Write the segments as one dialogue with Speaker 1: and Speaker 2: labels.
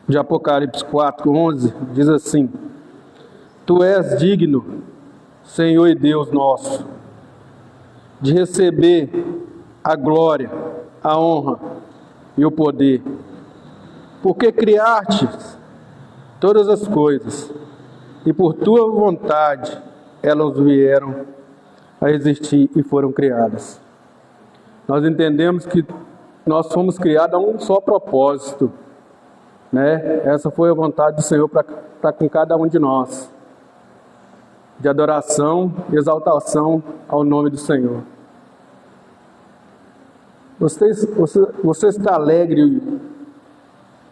Speaker 1: de Apocalipse 4:11, diz assim: Tu és digno, Senhor e Deus nosso, de receber a glória, a honra e o poder, porque criaste todas as coisas, e por tua vontade elas vieram a existir e foram criadas. Nós entendemos que nós fomos criados a um só propósito, né? Essa foi a vontade do Senhor para com cada um de nós, de adoração e exaltação ao nome do Senhor. Você está alegre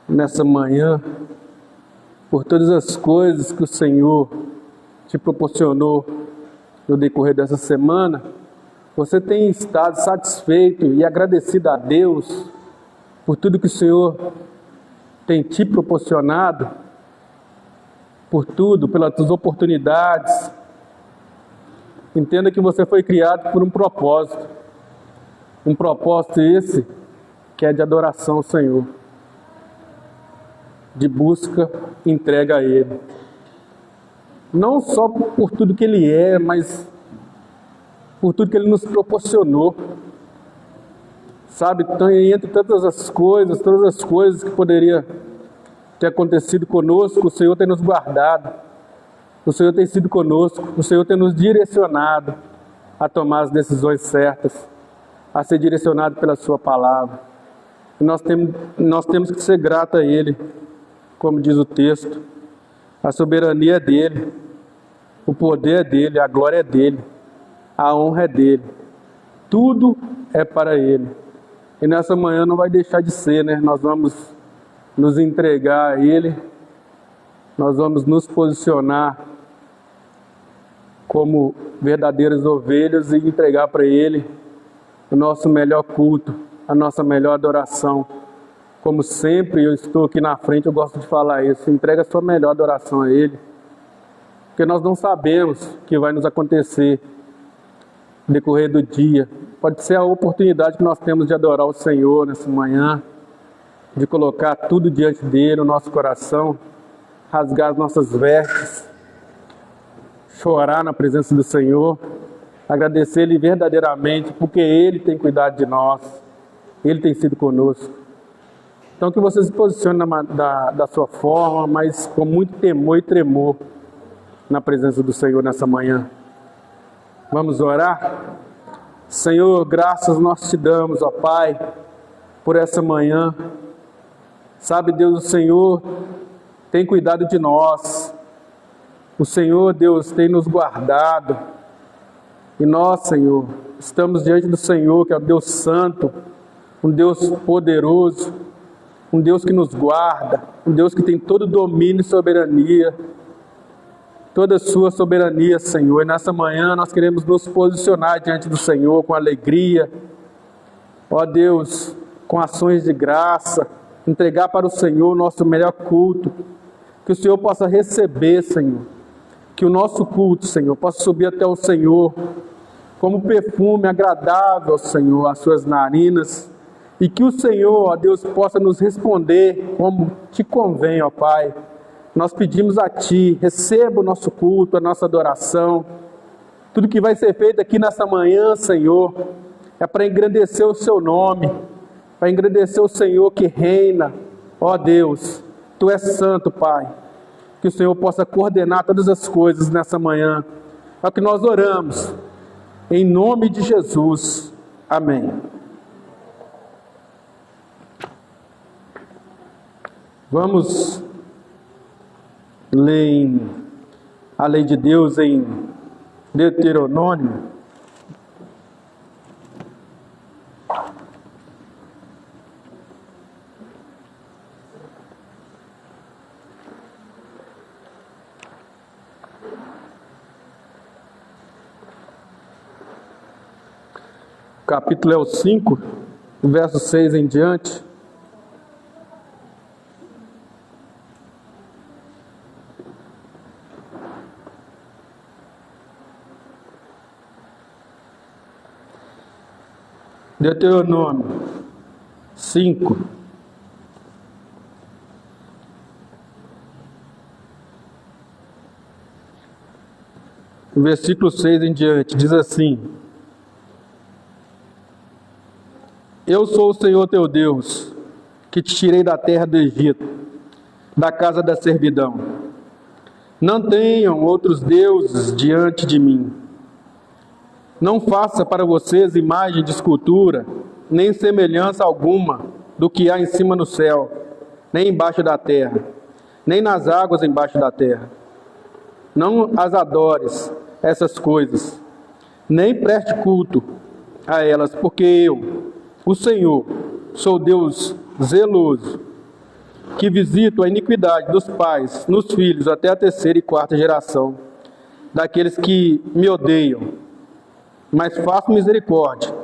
Speaker 1: nessa manhã por todas as coisas que o Senhor te proporcionou no decorrer dessa semana? Você tem estado satisfeito e agradecido a Deus por tudo que o Senhor tem te proporcionado? Por tudo, pelas suas oportunidades? Entenda que você foi criado por um propósito. Um propósito esse que é de adoração ao Senhor, de busca e entrega a Ele. Não só por tudo que Ele é, mas por tudo que Ele nos proporcionou. Sabe, entre todas as coisas que poderia ter acontecido conosco, o Senhor tem nos guardado. O Senhor tem sido conosco, o Senhor tem nos direcionado a tomar as decisões certas, a ser direcionado pela sua palavra. E nós temos que ser gratos a Ele, como diz o texto. A soberania é dEle, o poder é dEle, a glória é dEle, a honra é dEle. Tudo é para Ele. E nessa manhã não vai deixar de ser, né? Nós vamos nos entregar a Ele, nós vamos nos posicionar como verdadeiras ovelhas e entregar para Ele o nosso melhor culto, a nossa melhor adoração. Como sempre, eu estou aqui na frente, eu gosto de falar isso: entrega a sua melhor adoração a Ele, porque nós não sabemos o que vai nos acontecer no decorrer do dia. Pode ser a oportunidade que nós temos de adorar o Senhor nessa manhã, de colocar tudo diante dEle, o nosso coração, rasgar as nossas vestes, chorar na presença do Senhor, agradecer Ele verdadeiramente, porque Ele tem cuidado de nós, Ele tem sido conosco. Então que você se posicione da sua forma, mas com muito temor e tremor na presença do Senhor nessa manhã. Vamos orar? Senhor, graças nós te damos, ó Pai, por essa manhã. Sabe, Deus, o Senhor tem cuidado de nós. O Senhor, Deus, tem nos guardado. E nós, Senhor, estamos diante do Senhor, que é o Deus Santo, um Deus poderoso, um Deus que nos guarda, um Deus que tem todo domínio e soberania, toda a sua soberania, Senhor. E nessa manhã nós queremos nos posicionar diante do Senhor com alegria, ó Deus, com ações de graça, entregar para o Senhor o nosso melhor culto, que o Senhor possa receber, Senhor, que o nosso culto, Senhor, possa subir até o Senhor como perfume agradável ao Senhor, às suas narinas, e que o Senhor, ó Deus, possa nos responder como te convém, ó Pai. Nós pedimos a Ti, receba o nosso culto, a nossa adoração. Tudo que vai ser feito aqui nessa manhã, Senhor, é para engrandecer o Seu nome, para engrandecer o Senhor que reina. Ó Deus, Tu és santo, Pai. Que o Senhor possa coordenar todas as coisas nessa manhã. É o que nós oramos, em nome de Jesus. Amém. Vamos ler a lei de Deus em Deuteronômio. O capítulo é o 5, verso 6 em diante. Deuteronômio 5, O versículo 6 em diante diz assim: Eu sou o Senhor teu Deus, que te tirei da terra do Egito, da casa da servidão. Não tenham outros deuses diante de mim. Não faça para vocês imagem de escultura, nem semelhança alguma do que há em cima no céu, nem embaixo da terra, nem nas águas embaixo da terra. Não as adores, essas coisas, nem preste culto a elas, porque eu, o Senhor, sou Deus zeloso, que visito a iniquidade dos pais nos filhos até a terceira e quarta geração, daqueles que me odeiam, mas faço misericórdia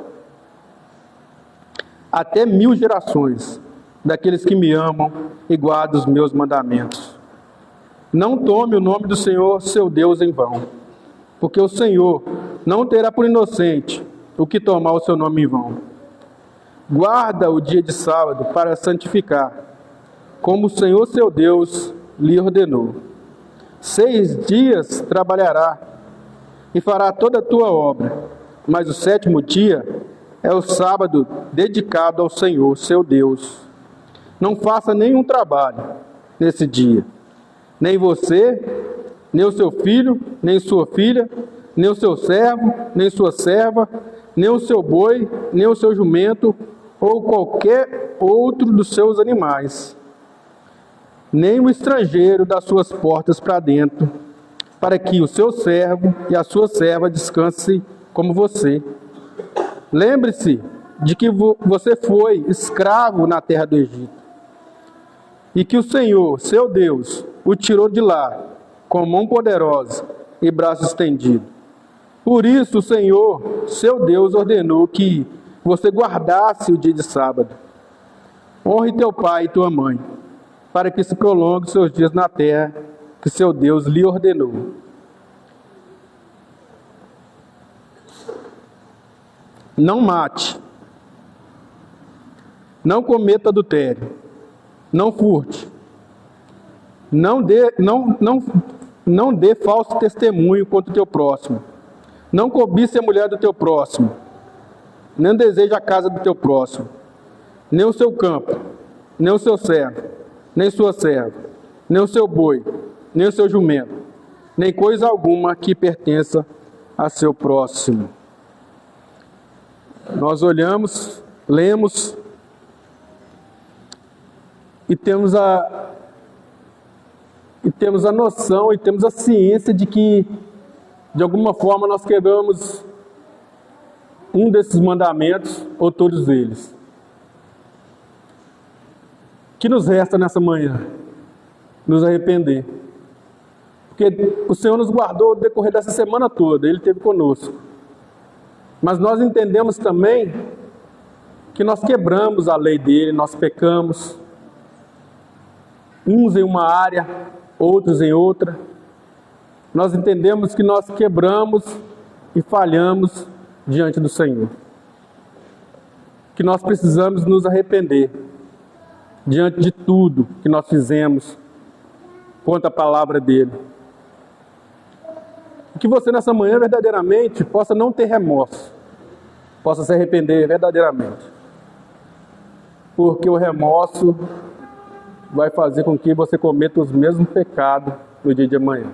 Speaker 1: até 1000 gerações, daqueles que me amam e guardam os meus mandamentos. Não tome o nome do Senhor, seu Deus, em vão, porque o Senhor não terá por inocente o que tomar o seu nome em vão. Guarda o dia de sábado para santificar, como o Senhor, seu Deus, lhe ordenou. 6 dias trabalhará e fará toda a tua obra, mas o 7º dia é o sábado dedicado ao Senhor, seu Deus. Não faça nenhum trabalho nesse dia, nem você, nem o seu filho, nem sua filha, nem o seu servo, nem sua serva, nem o seu boi, nem o seu jumento, ou qualquer outro dos seus animais, nem o estrangeiro das suas portas para dentro, para que o seu servo e a sua serva descansem como você. Lembre-se de que você foi escravo na terra do Egito, e que o Senhor, seu Deus, o tirou de lá com mão poderosa e braço estendido. Por isso o Senhor, seu Deus, ordenou que você guardasse o dia de sábado. Honre teu pai e tua mãe, para que se prolongue seus dias na terra que seu Deus lhe ordenou. Não mate, não cometa adultério, não furte, não dê falso testemunho contra o teu próximo, não cobice a mulher do teu próximo, nem deseje a casa do teu próximo, nem o seu campo, nem o seu servo, nem sua serva, nem o seu boi, nem o seu jumento, nem coisa alguma que pertença a seu próximo. Nós olhamos, lemos e temos a noção e temos a ciência de que, de alguma forma, nós quebramos um desses mandamentos ou todos eles. O que nos resta nessa manhã? Nos arrepender. Porque o Senhor nos guardou no decorrer dessa semana toda, Ele esteve conosco. Mas nós entendemos também que nós quebramos a lei dele, nós pecamos, uns em uma área, outros em outra. Nós entendemos que nós quebramos e falhamos diante do Senhor. Que nós precisamos nos arrepender diante de tudo que nós fizemos contra a palavra dele. Que você nessa manhã verdadeiramente possa não ter remorso, possa se arrepender verdadeiramente, porque o remorso vai fazer com que você cometa os mesmos pecados no dia de amanhã.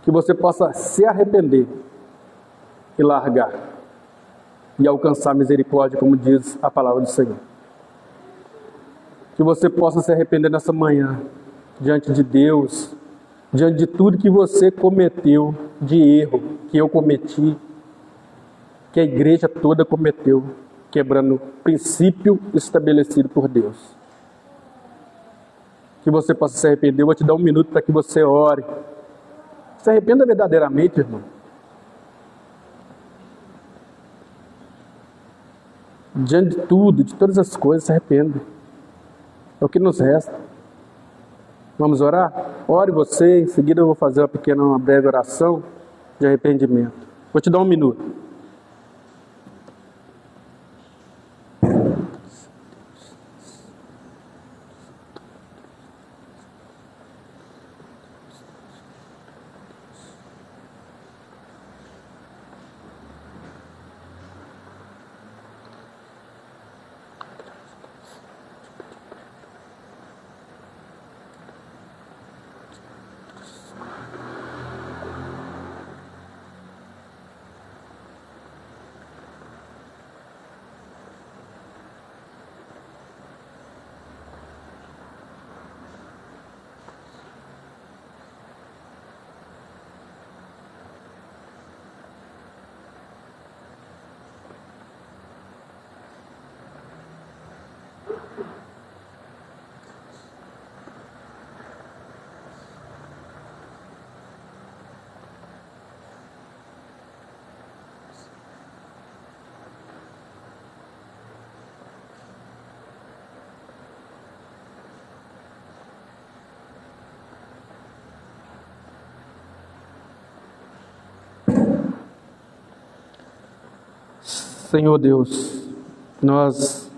Speaker 1: Que você possa se arrepender e largar e alcançar misericórdia, como diz a palavra do Senhor. Que você possa se arrepender nessa manhã diante de Deus, diante de tudo que você cometeu de erro, que eu cometi, que a igreja toda cometeu, quebrando o princípio estabelecido por Deus. Que você possa se arrepender. Eu vou te dar 1 minuto para que você ore. Se arrependa verdadeiramente, irmão. Diante de tudo, de todas as coisas, se arrependa. É o que nos resta. Vamos orar? Ore você, em seguida eu vou fazer uma breve oração de arrependimento. Vou te dar 1 minuto. Senhor Deus, nós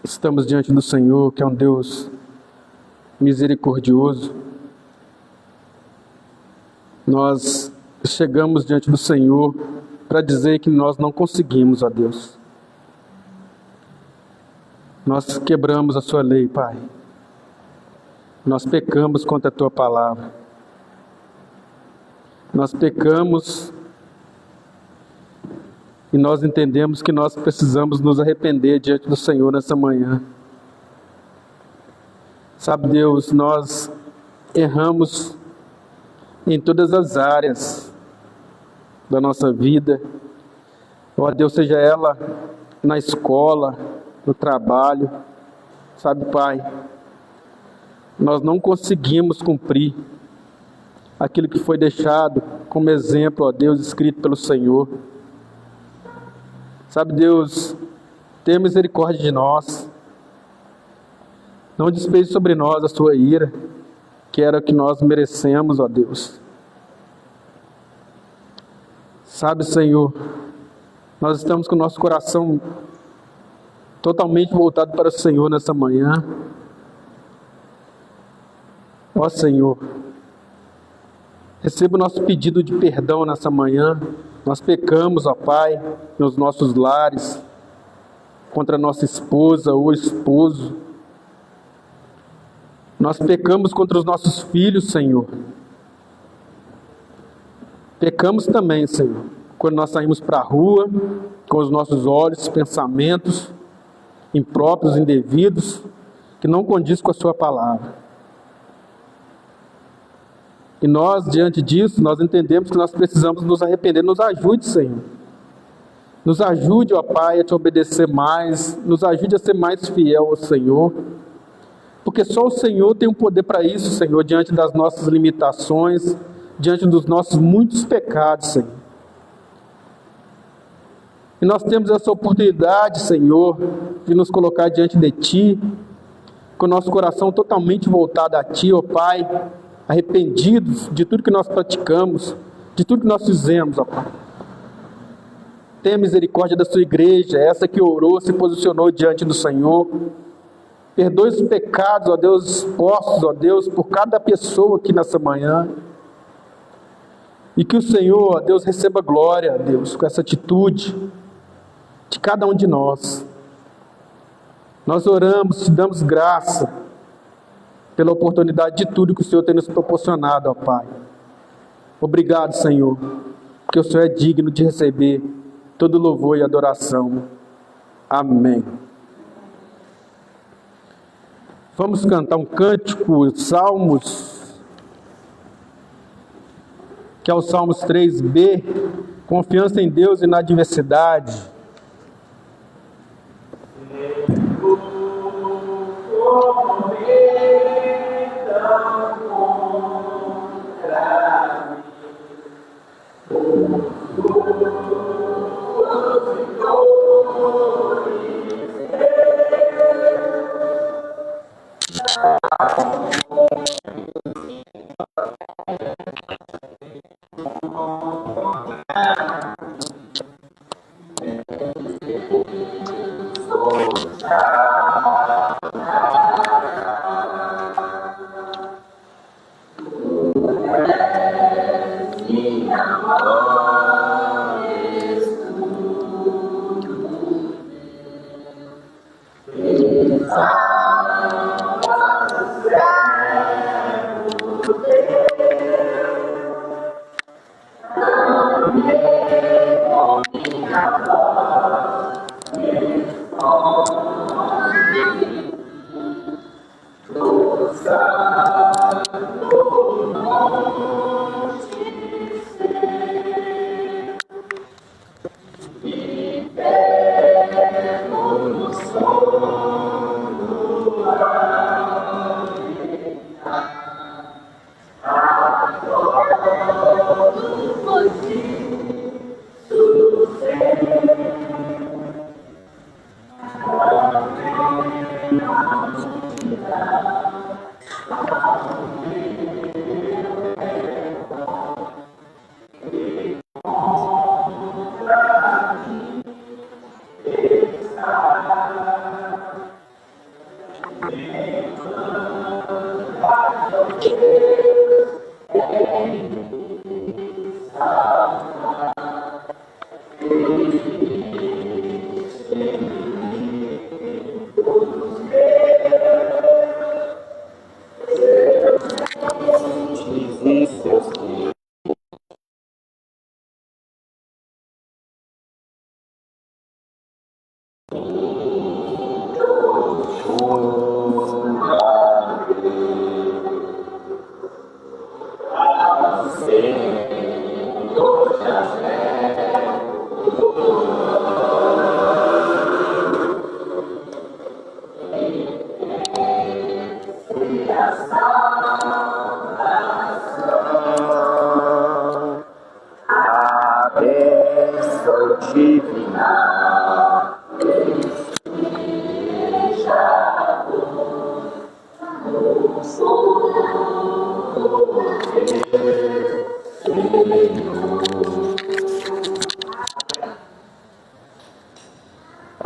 Speaker 1: estamos diante do Senhor, que é um Deus misericordioso. Nós chegamos diante do Senhor para dizer que nós não conseguimos, ó Deus. Nós quebramos a sua lei, Pai. Nós pecamos contra a tua palavra. Nós pecamos e nós entendemos que nós precisamos nos arrepender diante do Senhor nessa manhã. Sabe, Deus, nós erramos em todas as áreas da nossa vida. Ó Deus, seja ela na escola, no trabalho. Sabe, Pai, nós não conseguimos cumprir aquilo que foi deixado como exemplo, ó Deus, escrito pelo Senhor. Sabe, Deus, tenha misericórdia de nós. Não despeje sobre nós a sua ira, que era o que nós merecemos, ó Deus. Sabe, Senhor, nós estamos com o nosso coração totalmente voltado para o Senhor nessa manhã. Ó Senhor, receba o nosso pedido de perdão nessa manhã. Nós pecamos, ó Pai, nos nossos lares, contra a nossa esposa ou esposo. Nós pecamos contra os nossos filhos, Senhor. Pecamos também, Senhor, quando nós saímos para a rua, com os nossos olhos, pensamentos impróprios, indevidos, que não condiz com a sua palavra. E nós, diante disso, nós entendemos que nós precisamos nos arrepender. Nos ajude, Senhor. Nos ajude, ó Pai, a te obedecer mais. Nos ajude a ser mais fiel ao Senhor. Porque só o Senhor tem o poder para isso, Senhor, diante das nossas limitações, diante dos nossos muitos pecados, Senhor. E nós temos essa oportunidade, Senhor, de nos colocar diante de Ti, com o nosso coração totalmente voltado a Ti, ó Pai, arrependidos de tudo que nós praticamos, de tudo que nós fizemos, ó Pai. Tenha misericórdia da sua igreja, essa que orou, se posicionou diante do Senhor. Perdoe os pecados, ó Deus, expostos, ó Deus, por cada pessoa aqui nessa manhã. E que o Senhor, ó Deus, receba glória, ó Deus, com essa atitude de cada um de nós. Nós oramos, te damos graça pela oportunidade de tudo que o Senhor tem nos proporcionado, ó Pai. Obrigado, Senhor, porque o Senhor é digno de receber todo louvor e adoração. Amém. Vamos cantar um cântico, Salmos, que é o Salmos 3b, confiança em Deus e na adversidade.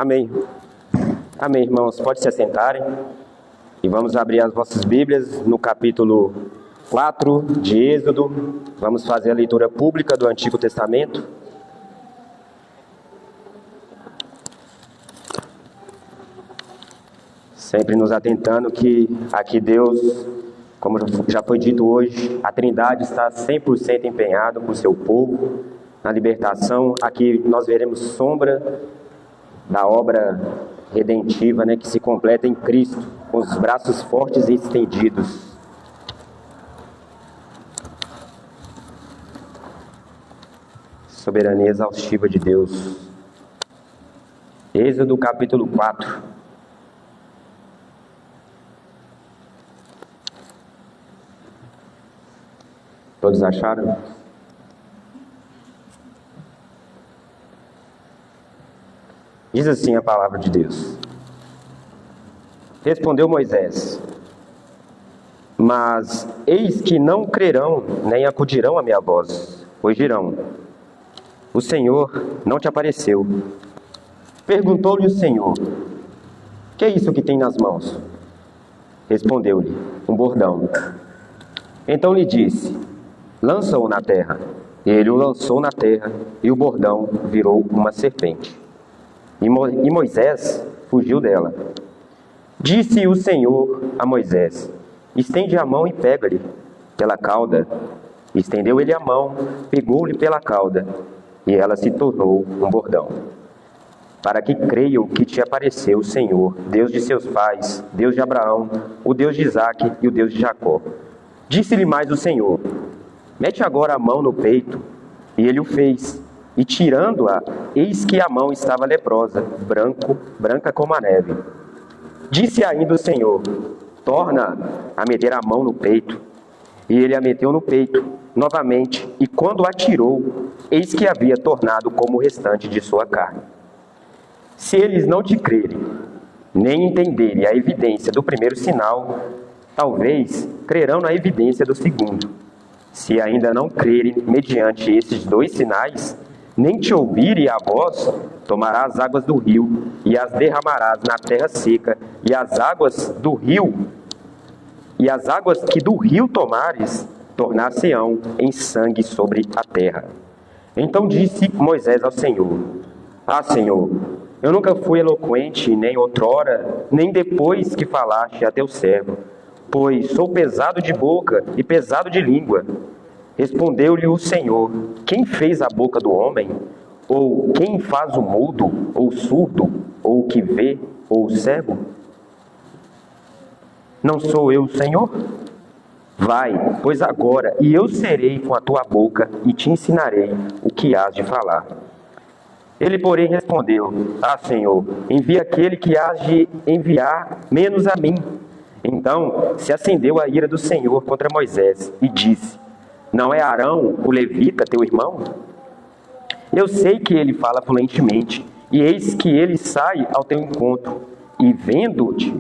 Speaker 2: Amém. Amém, irmãos. Pode se assentarem. E vamos abrir as vossas Bíblias no capítulo 4 de Êxodo. Vamos fazer a leitura pública do Antigo Testamento. Sempre nos atentando que aqui Deus, como já foi dito hoje, a Trindade está 100% empenhada com o seu povo na libertação. Aqui nós veremos sombra da obra redentiva, que se completa em Cristo, com os braços fortes e estendidos. Soberania exaustiva de Deus. Êxodo capítulo 4. Todos acharam? Diz assim a palavra de Deus. Respondeu Moisés: mas eis que não crerão, nem acudirão à minha voz, pois dirão: o Senhor não te apareceu. Perguntou-lhe o Senhor: que é isso que tem nas mãos? Respondeu-lhe: um bordão. Então lhe disse: lança-o na terra. Ele o lançou na terra, e o bordão virou uma serpente. E Moisés fugiu dela. Disse o Senhor a Moisés: estende a mão e pega-lhe pela cauda. Estendeu ele a mão, pegou-lhe pela cauda, e ela se tornou um bordão. Para que creiam que te apareceu o Senhor, Deus de seus pais, Deus de Abraão, o Deus de Isaque e o Deus de Jacó. Disse-lhe mais o Senhor: mete agora a mão no peito. E ele o fez. E tirando-a, eis que a mão estava leprosa, branca como a neve. Disse ainda o Senhor: torna a meter a mão no peito. E ele a meteu no peito novamente, e quando a tirou, eis que havia tornado como o restante de sua carne. Se eles não te crerem, nem entenderem a evidência do primeiro sinal, talvez crerão na evidência do segundo. Se ainda não crerem mediante esses dois sinais, nem te ouvirem a voz, tomarás as águas do rio e as derramarás na terra seca, e as águas que do rio tomares, tornar-se-ão em sangue sobre a terra. Então disse Moisés ao Senhor: ah, Senhor, eu nunca fui eloquente, nem outrora, nem depois que falaste a teu servo, pois sou pesado de boca e pesado de língua. Respondeu-lhe o Senhor: quem fez a boca do homem? Ou quem faz o mudo, ou o surdo, ou o que vê, ou o cego? Não sou eu o Senhor? Vai, pois agora, e eu serei com a tua boca, e te ensinarei o que hás de falar. Ele, porém, respondeu: ah, Senhor, envia aquele que hás de enviar, menos a mim. Então se acendeu a ira do Senhor contra Moisés, e disse: não é Arão, o levita, teu irmão? Eu sei que ele fala fluentemente, e eis que ele sai ao teu encontro, e vendo-te,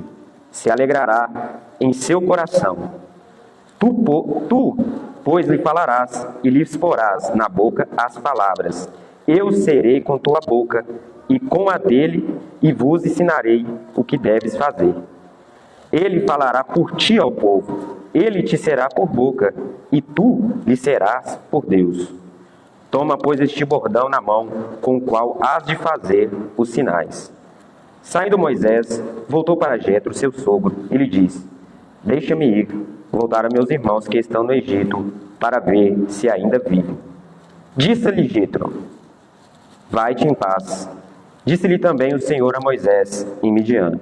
Speaker 2: se alegrará em seu coração. Tu, pois, lhe falarás, e lhe exporás na boca as palavras. Eu serei com tua boca, e com a dele, e vos ensinarei o que deves fazer. Ele falará por ti ao povo, ele te será por boca, e tu lhe serás por Deus. Toma, pois, este bordão na mão, com o qual hás de fazer os sinais. Saindo Moisés, voltou para Jetro, seu sogro, e lhe disse: Deixa-me ir, voltar a meus irmãos que estão no Egito, para ver se ainda vivem. Disse-lhe Jetro: Vai-te em paz. Disse-lhe também o Senhor a Moisés, em Midian: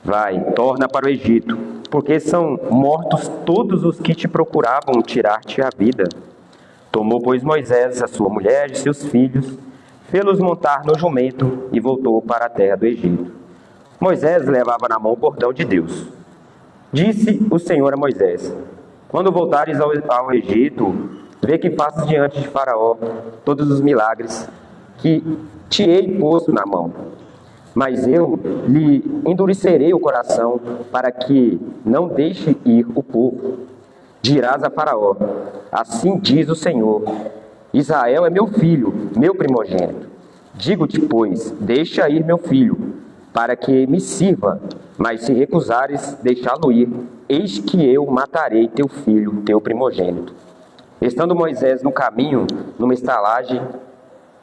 Speaker 2: Vai, torna para o Egito, porque são mortos todos os que te procuravam tirar-te a vida. Tomou, pois, Moisés a sua mulher e seus filhos, fê-los montar no jumento e voltou para a terra do Egito. Moisés levava na mão o bordão de Deus. Disse o Senhor a Moisés: Quando voltares ao Egito, vê que faças diante de Faraó todos os milagres que te hei posto na mão. Mas eu lhe endurecerei o coração para que não deixe ir o povo. Dirás a Faraó: Assim diz o Senhor: Israel é meu filho, meu primogênito. Digo-te, pois, deixa ir meu filho, para que me sirva. Mas se recusares deixá-lo ir, eis que eu matarei teu filho, teu primogênito. Estando Moisés no caminho, numa estalagem,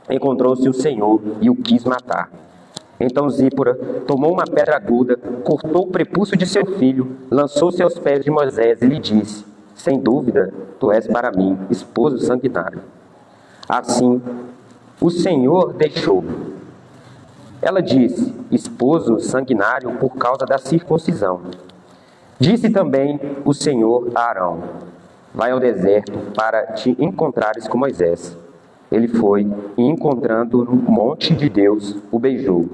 Speaker 2: encontrou-se o Senhor e o quis matar. Então Zípora tomou uma pedra aguda, cortou o prepúcio de seu filho, lançou-se aos pés de Moisés e lhe disse: Sem dúvida, tu és para mim esposo sanguinário. Assim, o Senhor deixou. Ela disse: Esposo sanguinário por causa da circuncisão. Disse também o Senhor a Arão: Vai ao deserto para te encontrares com Moisés. Ele foi e, encontrando no monte de Deus, o beijou.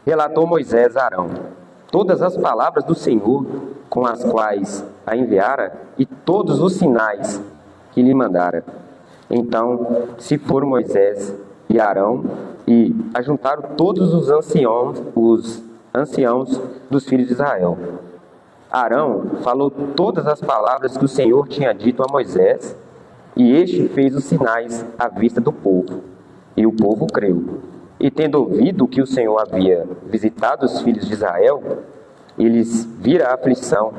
Speaker 2: Relatou Moisés a Arão todas as palavras do Senhor com as quais a enviara e todos os sinais que lhe mandara. Então se foram Moisés e Arão e ajuntaram todos os anciãos dos filhos de Israel. Arão falou todas as palavras que o Senhor tinha dito a Moisés, e este fez os sinais à vista do povo, e o povo creu. E tendo ouvido que o Senhor havia visitado os filhos de Israel, eles viram a aflição,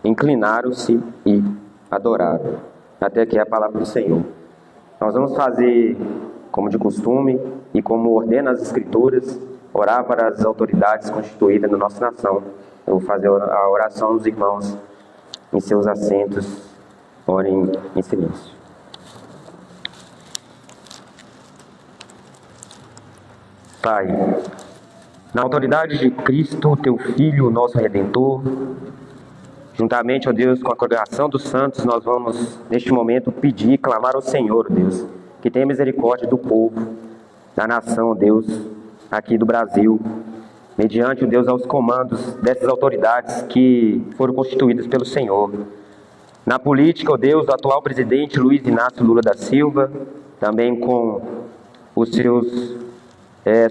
Speaker 2: inclinaram-se e adoraram. Até aqui é a palavra do Senhor. Nós vamos fazer, como de costume, e como ordena as Escrituras, orar para as autoridades constituídas na nossa nação. Eu vou fazer a oração dos irmãos em seus assentos. Orem em silêncio. Pai, na autoridade de Cristo, teu Filho, nosso Redentor, juntamente, ó Deus, com a congregação dos santos, nós vamos, neste momento, pedir e clamar ao Senhor, Deus, que tenha misericórdia do povo, da nação, Deus, aqui do Brasil, mediante, ó Deus, aos comandos dessas autoridades que foram constituídas pelo Senhor. Na política, ó Deus, do atual presidente Luiz Inácio Lula da Silva, também com os seus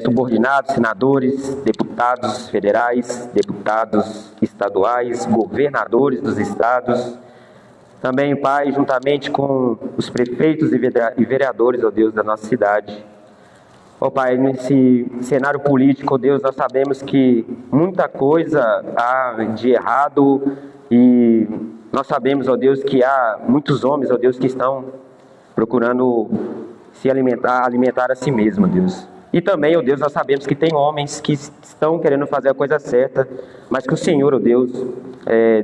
Speaker 2: subordinados, senadores, deputados federais, deputados estaduais, governadores dos estados. Também, Pai, juntamente com os prefeitos e vereadores, ó Deus, da nossa cidade. Ó Pai, nesse cenário político, ó Deus, nós sabemos que muita coisa há de errado e nós sabemos, ó Deus, que há muitos homens, ó Deus, que estão procurando se alimentar a si mesmo, ó Deus. E também, ó Deus, nós sabemos que tem homens que estão querendo fazer a coisa certa, mas que o Senhor, ó Deus,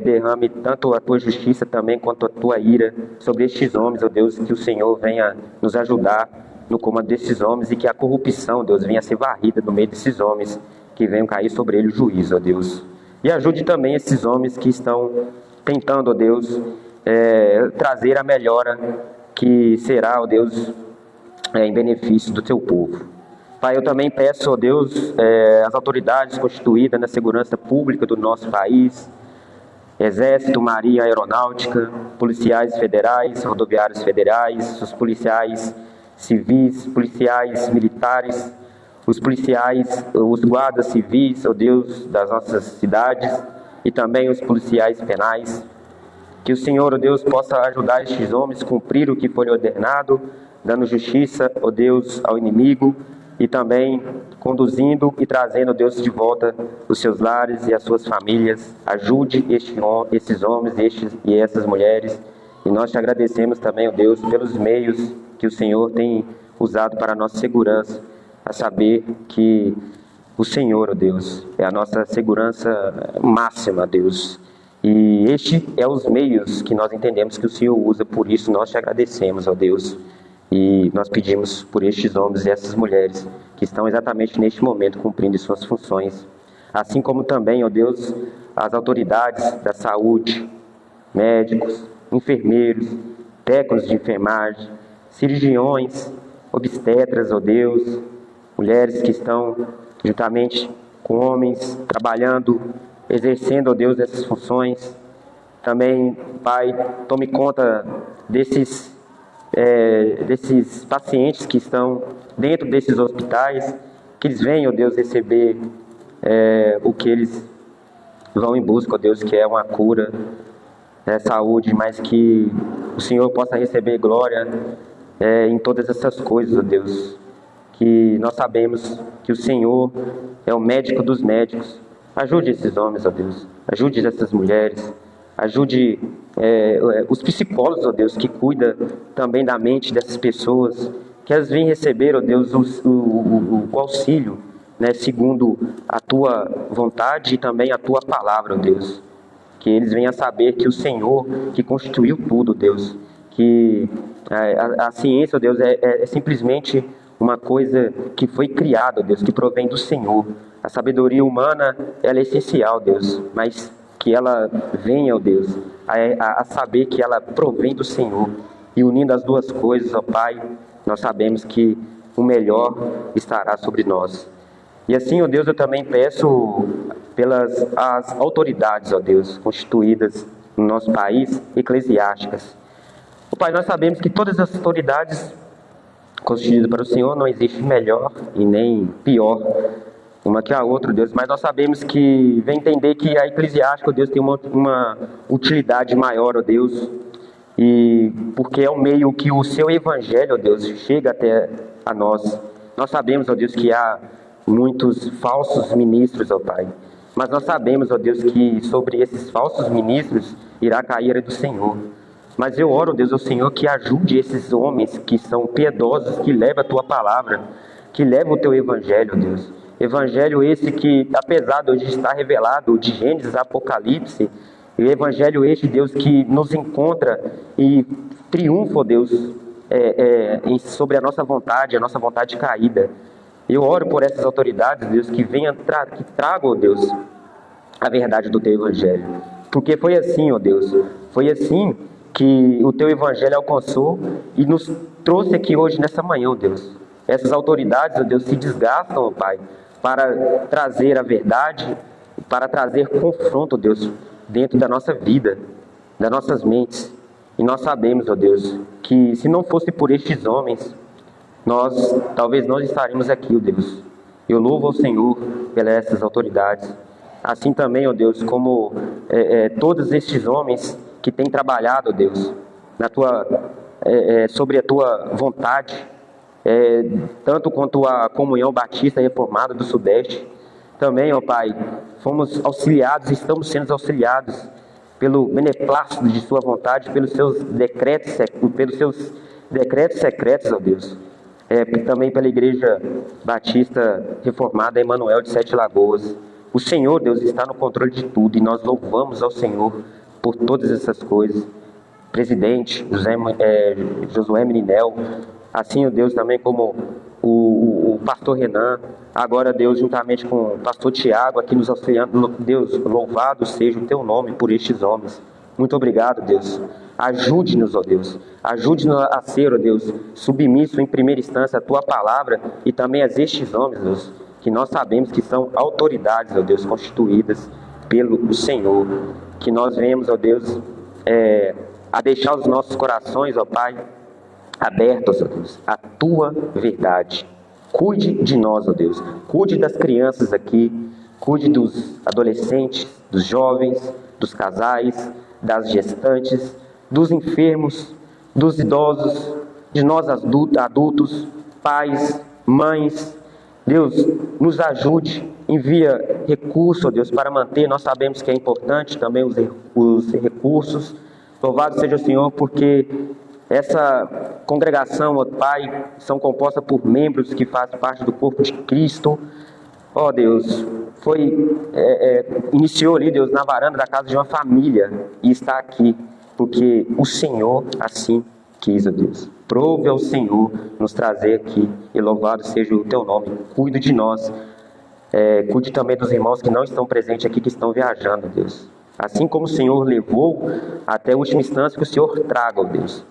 Speaker 2: derrame tanto a tua justiça também quanto a tua ira sobre estes homens, ó Deus, que o Senhor venha nos ajudar no comando desses homens e que a corrupção, Deus, venha ser varrida no meio desses homens, que venham cair sobre ele o juízo, ó Deus. E ajude também esses homens que estão tentando, ó Deus, trazer a melhora que será, ó Deus, em benefício do teu povo. Pai, eu também peço, ó Deus, as autoridades constituídas na segurança pública do nosso país, Exército, Marinha, Aeronáutica, policiais federais, rodoviários federais, os policiais civis, policiais militares, os policiais, os guardas civis, ó Deus, das nossas cidades, e também os policiais penais. Que o Senhor, ó Deus, possa ajudar estes homens a cumprir o que foi ordenado, dando justiça, ó Deus, ao inimigo, e também conduzindo e trazendo, Deus, de volta os seus lares e as suas famílias. Ajude esses homens e essas mulheres. E nós te agradecemos também, ó Deus, pelos meios que o Senhor tem usado para a nossa segurança, a saber que o Senhor, ó Deus, é a nossa segurança máxima, Deus. E este é os meios que nós entendemos que o Senhor usa, por isso nós te agradecemos, ó Deus. E nós pedimos por estes homens e essas mulheres que estão exatamente neste momento cumprindo suas funções. Assim como também, ó Deus, as autoridades da saúde, médicos, enfermeiros, técnicos de enfermagem, cirurgiões, obstetras, ó Deus, mulheres que estão juntamente com homens trabalhando, exercendo, ó Deus, essas funções. Também, Pai, tome conta desses pacientes que estão dentro desses hospitais, que eles venham, ó Deus, receber o que eles vão em busca, ó Deus, que é uma cura, saúde, mas que o Senhor possa receber glória em todas essas coisas, ó Deus, que nós sabemos que o Senhor é o médico dos médicos. Ajude esses homens, ó Deus, ajude essas mulheres, ajude os psicólogos, ó Deus, que cuidam também da mente dessas pessoas, que elas venham receber, ó Deus, o auxílio, né, segundo a Tua vontade e também a Tua palavra, ó Deus. Que eles venham a saber que o Senhor que constituiu tudo, Deus, que a ciência, ó Deus, é simplesmente uma coisa que foi criada, ó Deus, que provém do Senhor. A sabedoria humana, ela é essencial, Deus, mas que ela venha, ó Deus, a saber que ela provém do Senhor. E unindo as duas coisas, ó Pai, nós sabemos que o melhor estará sobre nós. E assim, ó Deus, eu também peço pelas as autoridades, ó Deus, constituídas no nosso país, eclesiásticas. Ó Pai, nós sabemos que todas as autoridades constituídas para o Senhor não existe melhor e nem pior uma que a outra, Deus, mas nós sabemos que vem entender que a eclesiástica, ó Deus, tem uma utilidade maior, ó Deus, e porque é o meio que o seu evangelho, ó Deus, chega até a nós. Nós sabemos, ó Deus, que há muitos falsos ministros, ó Pai, mas nós sabemos, ó Deus, que sobre esses falsos ministros irá cair a ira do Senhor. Mas eu oro, ó Deus, ao Senhor, que ajude esses homens que são piedosos, que levam a Tua palavra, que levam o Teu evangelho, ó Deus. Evangelho esse que, apesar de hoje estar revelado de Gênesis a Apocalipse, o evangelho este, Deus, que nos encontra e triunfa, ó Deus, sobre a nossa vontade caída. Eu oro por essas autoridades, Deus, que venham, que tragam, ó Deus, a verdade do Teu evangelho. Porque foi assim, ó Deus, foi assim que o Teu evangelho alcançou e nos trouxe aqui hoje, nessa manhã, ó Deus. Essas autoridades, ó Deus, se desgastam, ó Pai, para trazer a verdade, para trazer confronto, ó Deus, dentro da nossa vida, das nossas mentes. E nós sabemos, ó Deus, que se não fosse por estes homens, talvez nós estaríamos aqui, ó Deus. Eu louvo ao Senhor pelas essas autoridades. Assim também, ó Deus, como todos estes homens que têm trabalhado, ó Deus, sobre a Tua vontade, tanto quanto a Comunhão Batista Reformada do Sudeste. Também, ó Pai, fomos auxiliados, estamos sendo auxiliados pelo beneplácito de Sua vontade, pelos seus decretos secretos, ó Deus. Também pela Igreja Batista Reformada Emanuel de Sete Lagoas. O Senhor, Deus, está no controle de tudo e nós louvamos ao Senhor por todas essas coisas. Presidente Josué Meninel, assim, ó Deus, também como o pastor Renan, agora, Deus, juntamente com o pastor Tiago, aqui nos auxiliando. Deus, louvado seja o Teu nome por estes homens. Muito obrigado, Deus. Ajude-nos, ó Deus. Ajude-nos a ser, ó Deus, submisso em primeira instância à Tua palavra e também a estes homens, Deus, que nós sabemos que são autoridades, ó Deus, constituídas pelo Senhor. Que nós venhamos, ó Deus, a deixar os nossos corações, ó Pai, abertos, ó Deus, à Tua verdade. Cuide de nós, ó Deus. Cuide das crianças aqui. Cuide dos adolescentes, dos jovens, dos casais, das gestantes, dos enfermos, dos idosos, de nós adultos, pais, mães, Deus, nos ajude, envia recurso, ó Deus, para manter. Nós sabemos que é importante também os recursos. Louvado seja o Senhor, porque essa congregação, ó Pai, são compostas por membros que fazem parte do corpo de Cristo. Ó Deus, iniciou ali, Deus, na varanda da casa de uma família e está aqui, porque o Senhor assim quis, ó Deus. Prove ao Senhor nos trazer aqui, e louvado seja o Teu nome. Cuide de nós, cuide também dos irmãos que não estão presentes aqui, que estão viajando, Deus. Assim como o Senhor levou até a última instância, que o Senhor traga, ó Deus.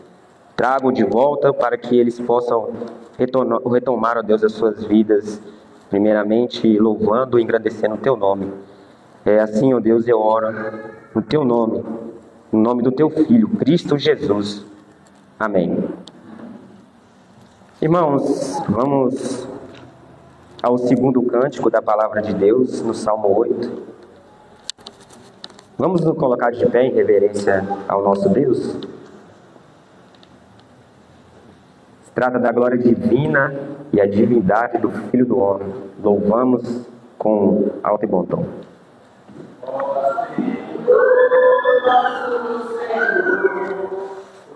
Speaker 2: Traga-o de volta para que eles possam retomar, ó Deus, as suas vidas, primeiramente louvando e engrandecendo o Teu nome. Assim, ó Deus, eu oro no Teu nome, no nome do Teu Filho, Cristo Jesus. Amém. Irmãos, vamos ao segundo cântico da Palavra de Deus, no Salmo 8. Vamos nos colocar de pé em reverência ao nosso Deus. Se trata da glória divina e a divindade do Filho do Homem. Louvamos com alto e bom tom.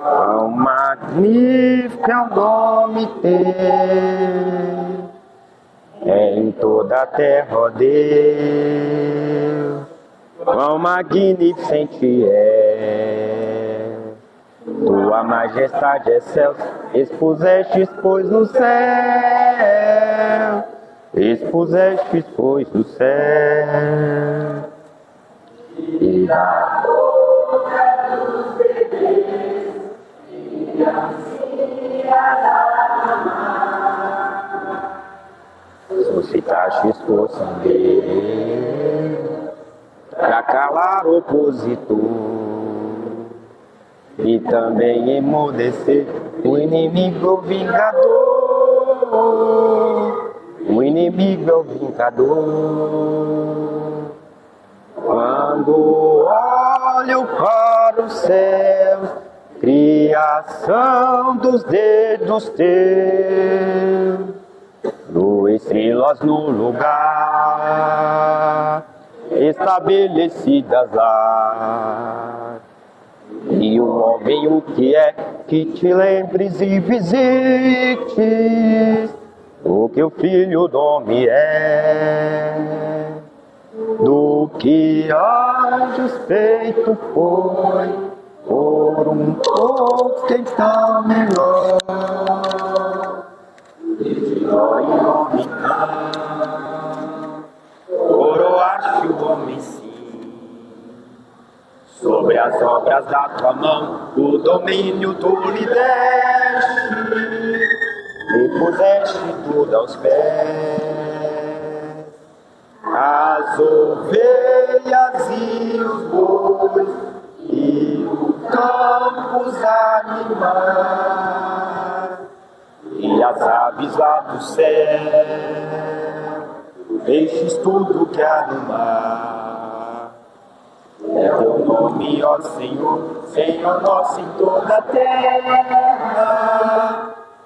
Speaker 2: Quão magnífico é o nome Teu, em toda a terra, ó Deus. Quão magnificente é Tua majestade, excelsa, expusestes, pois, no céu, expusestes, pois, no céu, e da suscitastes força dele para calar o opositor e também emudecer o inimigo vingador. O inimigo é o vingador. Quando olho para os céus, criação dos dedos Teus, luas, estrelas no lugar estabelecidas lá, e o homem o que é que te lembres e visites o que o Filho do Homem é, do que anjos feito foi por um povo que então melhor, e de glória e homem coroaste o homem sim, sobre as obras da tua mão o domínio tu lhe deste, e puseste tudo aos pés, as ovelhas e os bois e o campo, os animais e as aves lá do céu, peixes, tudo que há no mar. É Teu nome, ó Senhor, Senhor nosso em toda a terra,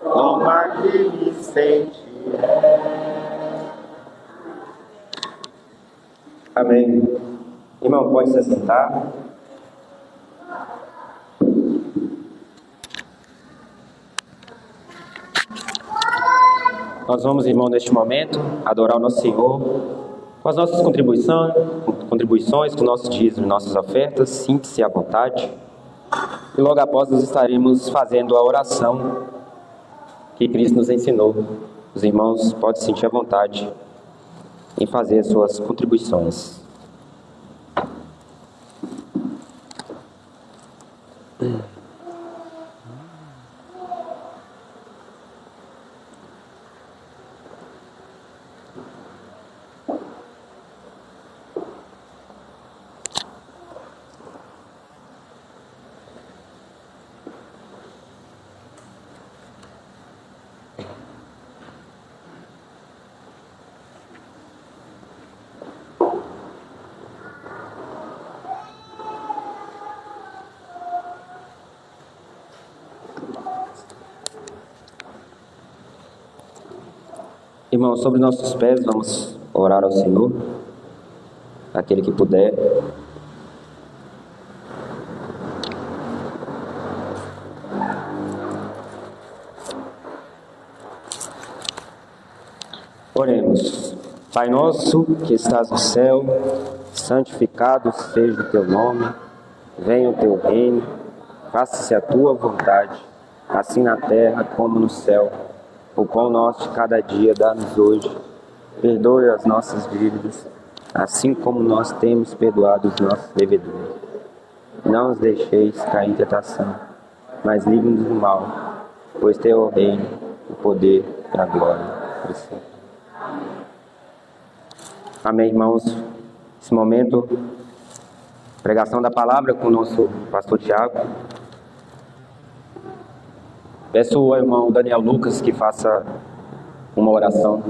Speaker 2: quão magnificente é. Amém. Irmão, pode se sentar. Nós vamos, irmão, neste momento, adorar o nosso Senhor com as nossas contribuições, com nossos dízimos, nossas ofertas. Sinta-se à vontade. E logo após nós estaremos fazendo a oração que Cristo nos ensinou. Os irmãos podem se sentir à vontade em fazer as suas contribuições. Irmãos, sobre nossos pés, vamos orar ao Senhor, aquele que puder. Oremos. Pai nosso que estás no céu, santificado seja o teu nome, venha o teu reino, faça-se a tua vontade, assim na terra como no céu. O pão nosso de cada dia dá-nos hoje, perdoe as nossas dívidas, assim como nós temos perdoado os nossos devedores. Não os deixeis cair em tentação, mas livre-nos do mal, pois teu é o reino, o poder e a glória para sempre. Amém, irmãos. Esse momento, pregação da palavra com o nosso pastor Tiago. Peço ao irmão Daniel Lucas que faça uma oração.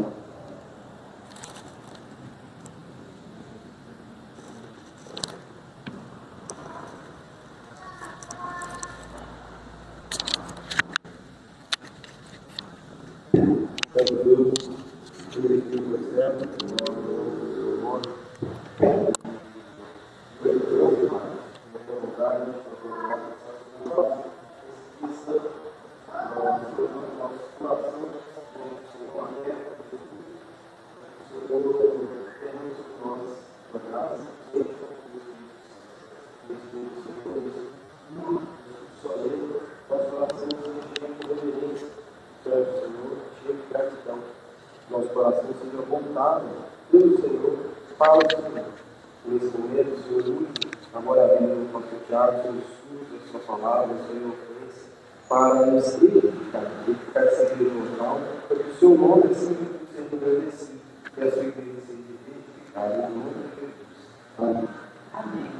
Speaker 3: Nosso coração seja voltado pelo Senhor, para o Senhor. Nesse momento, Senhor, use agora a vida do pastor Tiago, Senhor, escute a sua palavra, Senhor, para nos edificar essa vida local, para que o seu nome sempre seja agradecido e a sua igreja seja edificada em nome de Jesus. Amém. Amém.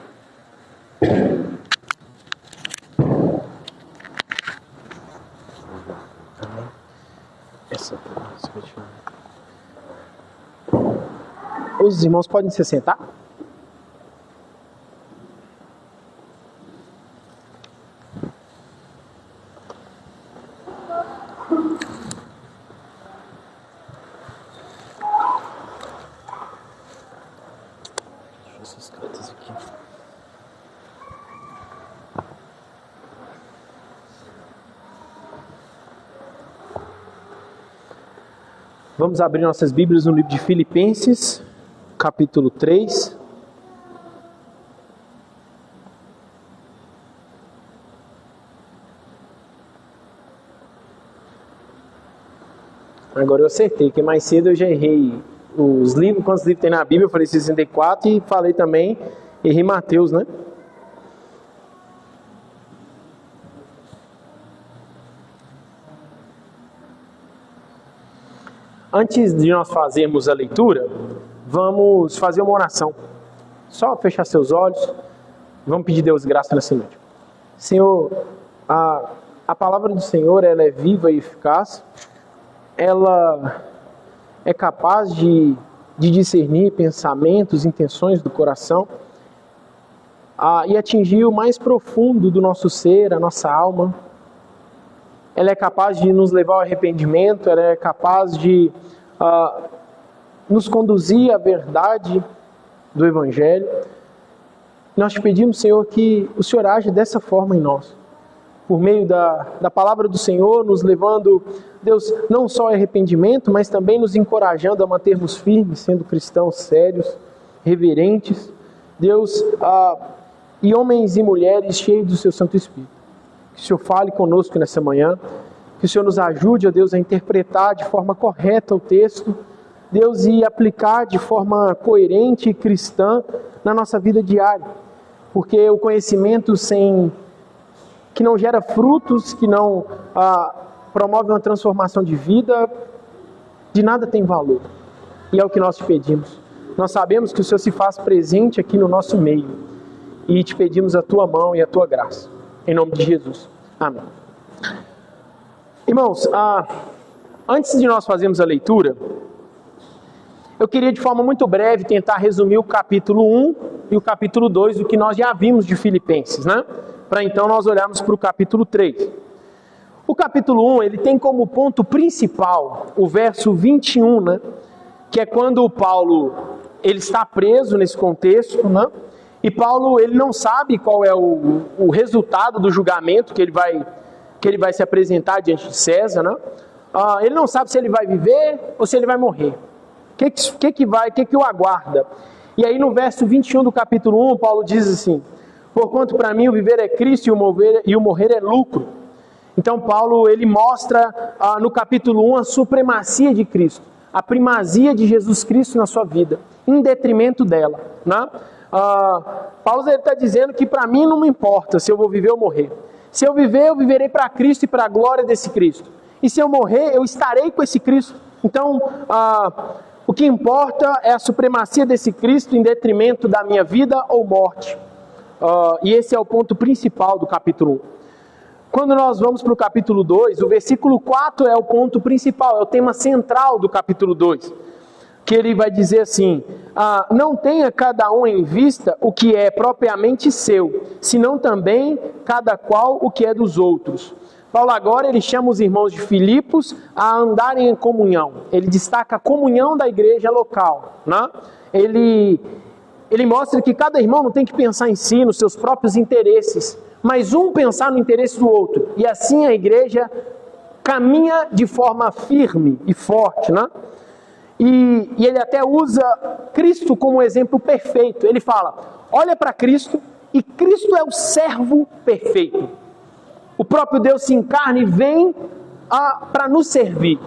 Speaker 4: Os irmãos podem se sentar? Deixa essas cartas aqui. Vamos abrir nossas Bíblias no livro de Filipenses, capítulo 3. Agora eu acertei, que mais cedo eu já errei os livros, quantos livros tem na Bíblia, eu falei 64 e falei também, errei Mateus, né? Antes de nós fazermos a leitura, vamos fazer uma oração. Só fechar seus olhos. Vamos pedir a Deus graça nessa noite. Senhor, a palavra do Senhor, ela é viva e eficaz. Ela é capaz de discernir pensamentos, intenções do coração. E atingir o mais profundo do nosso ser, a nossa alma. Ela é capaz de nos levar ao arrependimento. Ela é capaz de nos conduzir à verdade do Evangelho. Nós te pedimos, Senhor, que o Senhor age dessa forma em nós, por meio da palavra do Senhor, nos levando, Deus, não só ao arrependimento, mas também nos encorajando a mantermos firmes, sendo cristãos sérios, reverentes, Deus, e homens e mulheres cheios do seu Santo Espírito. Que o Senhor fale conosco nessa manhã, que o Senhor nos ajude, ó Deus, a interpretar de forma correta o texto, Deus, e aplicar de forma coerente e cristã na nossa vida diária. Porque o conhecimento que não gera frutos, que não promove uma transformação de vida, de nada tem valor. E é o que nós te pedimos. Nós sabemos que o Senhor se faz presente aqui no nosso meio. E te pedimos a tua mão e a tua graça. Em nome de Jesus. Amém. Irmãos, antes de nós fazermos a leitura, eu queria de forma muito breve tentar resumir o capítulo 1 e o capítulo 2 do que nós já vimos de Filipenses, né? Para então nós olharmos para o capítulo 3. O capítulo 1, ele tem como ponto principal o verso 21, né? Que é quando Paulo ele está preso nesse contexto, né? E Paulo ele não sabe qual é o resultado do julgamento que ele vai se apresentar diante de César, né? Ele não sabe se ele vai viver ou se ele vai morrer. O que o aguarda? E aí no verso 21 do capítulo 1, Paulo diz assim: porquanto para mim o viver é Cristo e o morrer é lucro. Então Paulo ele mostra no capítulo 1 a supremacia de Cristo, a primazia de Jesus Cristo na sua vida, em detrimento dela, né? Paulo está dizendo que para mim não me importa se eu vou viver ou morrer. Se eu viver, eu viverei para Cristo e para a glória desse Cristo. E se eu morrer, eu estarei com esse Cristo. Então, o que importa é a supremacia desse Cristo em detrimento da minha vida ou morte. E esse é o ponto principal do capítulo 1. Quando nós vamos para o capítulo 2, o versículo 4 é o ponto principal, é o tema central do capítulo 2. Que ele vai dizer assim: não tenha cada um em vista o que é propriamente seu, senão também cada qual o que é dos outros. Paulo agora ele chama os irmãos de Filipos a andarem em comunhão. Ele destaca a comunhão da igreja local, né? Ele mostra que cada irmão não tem que pensar em si, nos seus próprios interesses, mas um pensar no interesse do outro. E assim a igreja caminha de forma firme e forte, né? E ele até usa Cristo como exemplo perfeito. Ele fala: olha para Cristo, e Cristo é o servo perfeito. O próprio Deus se encarna e vem para nos servir.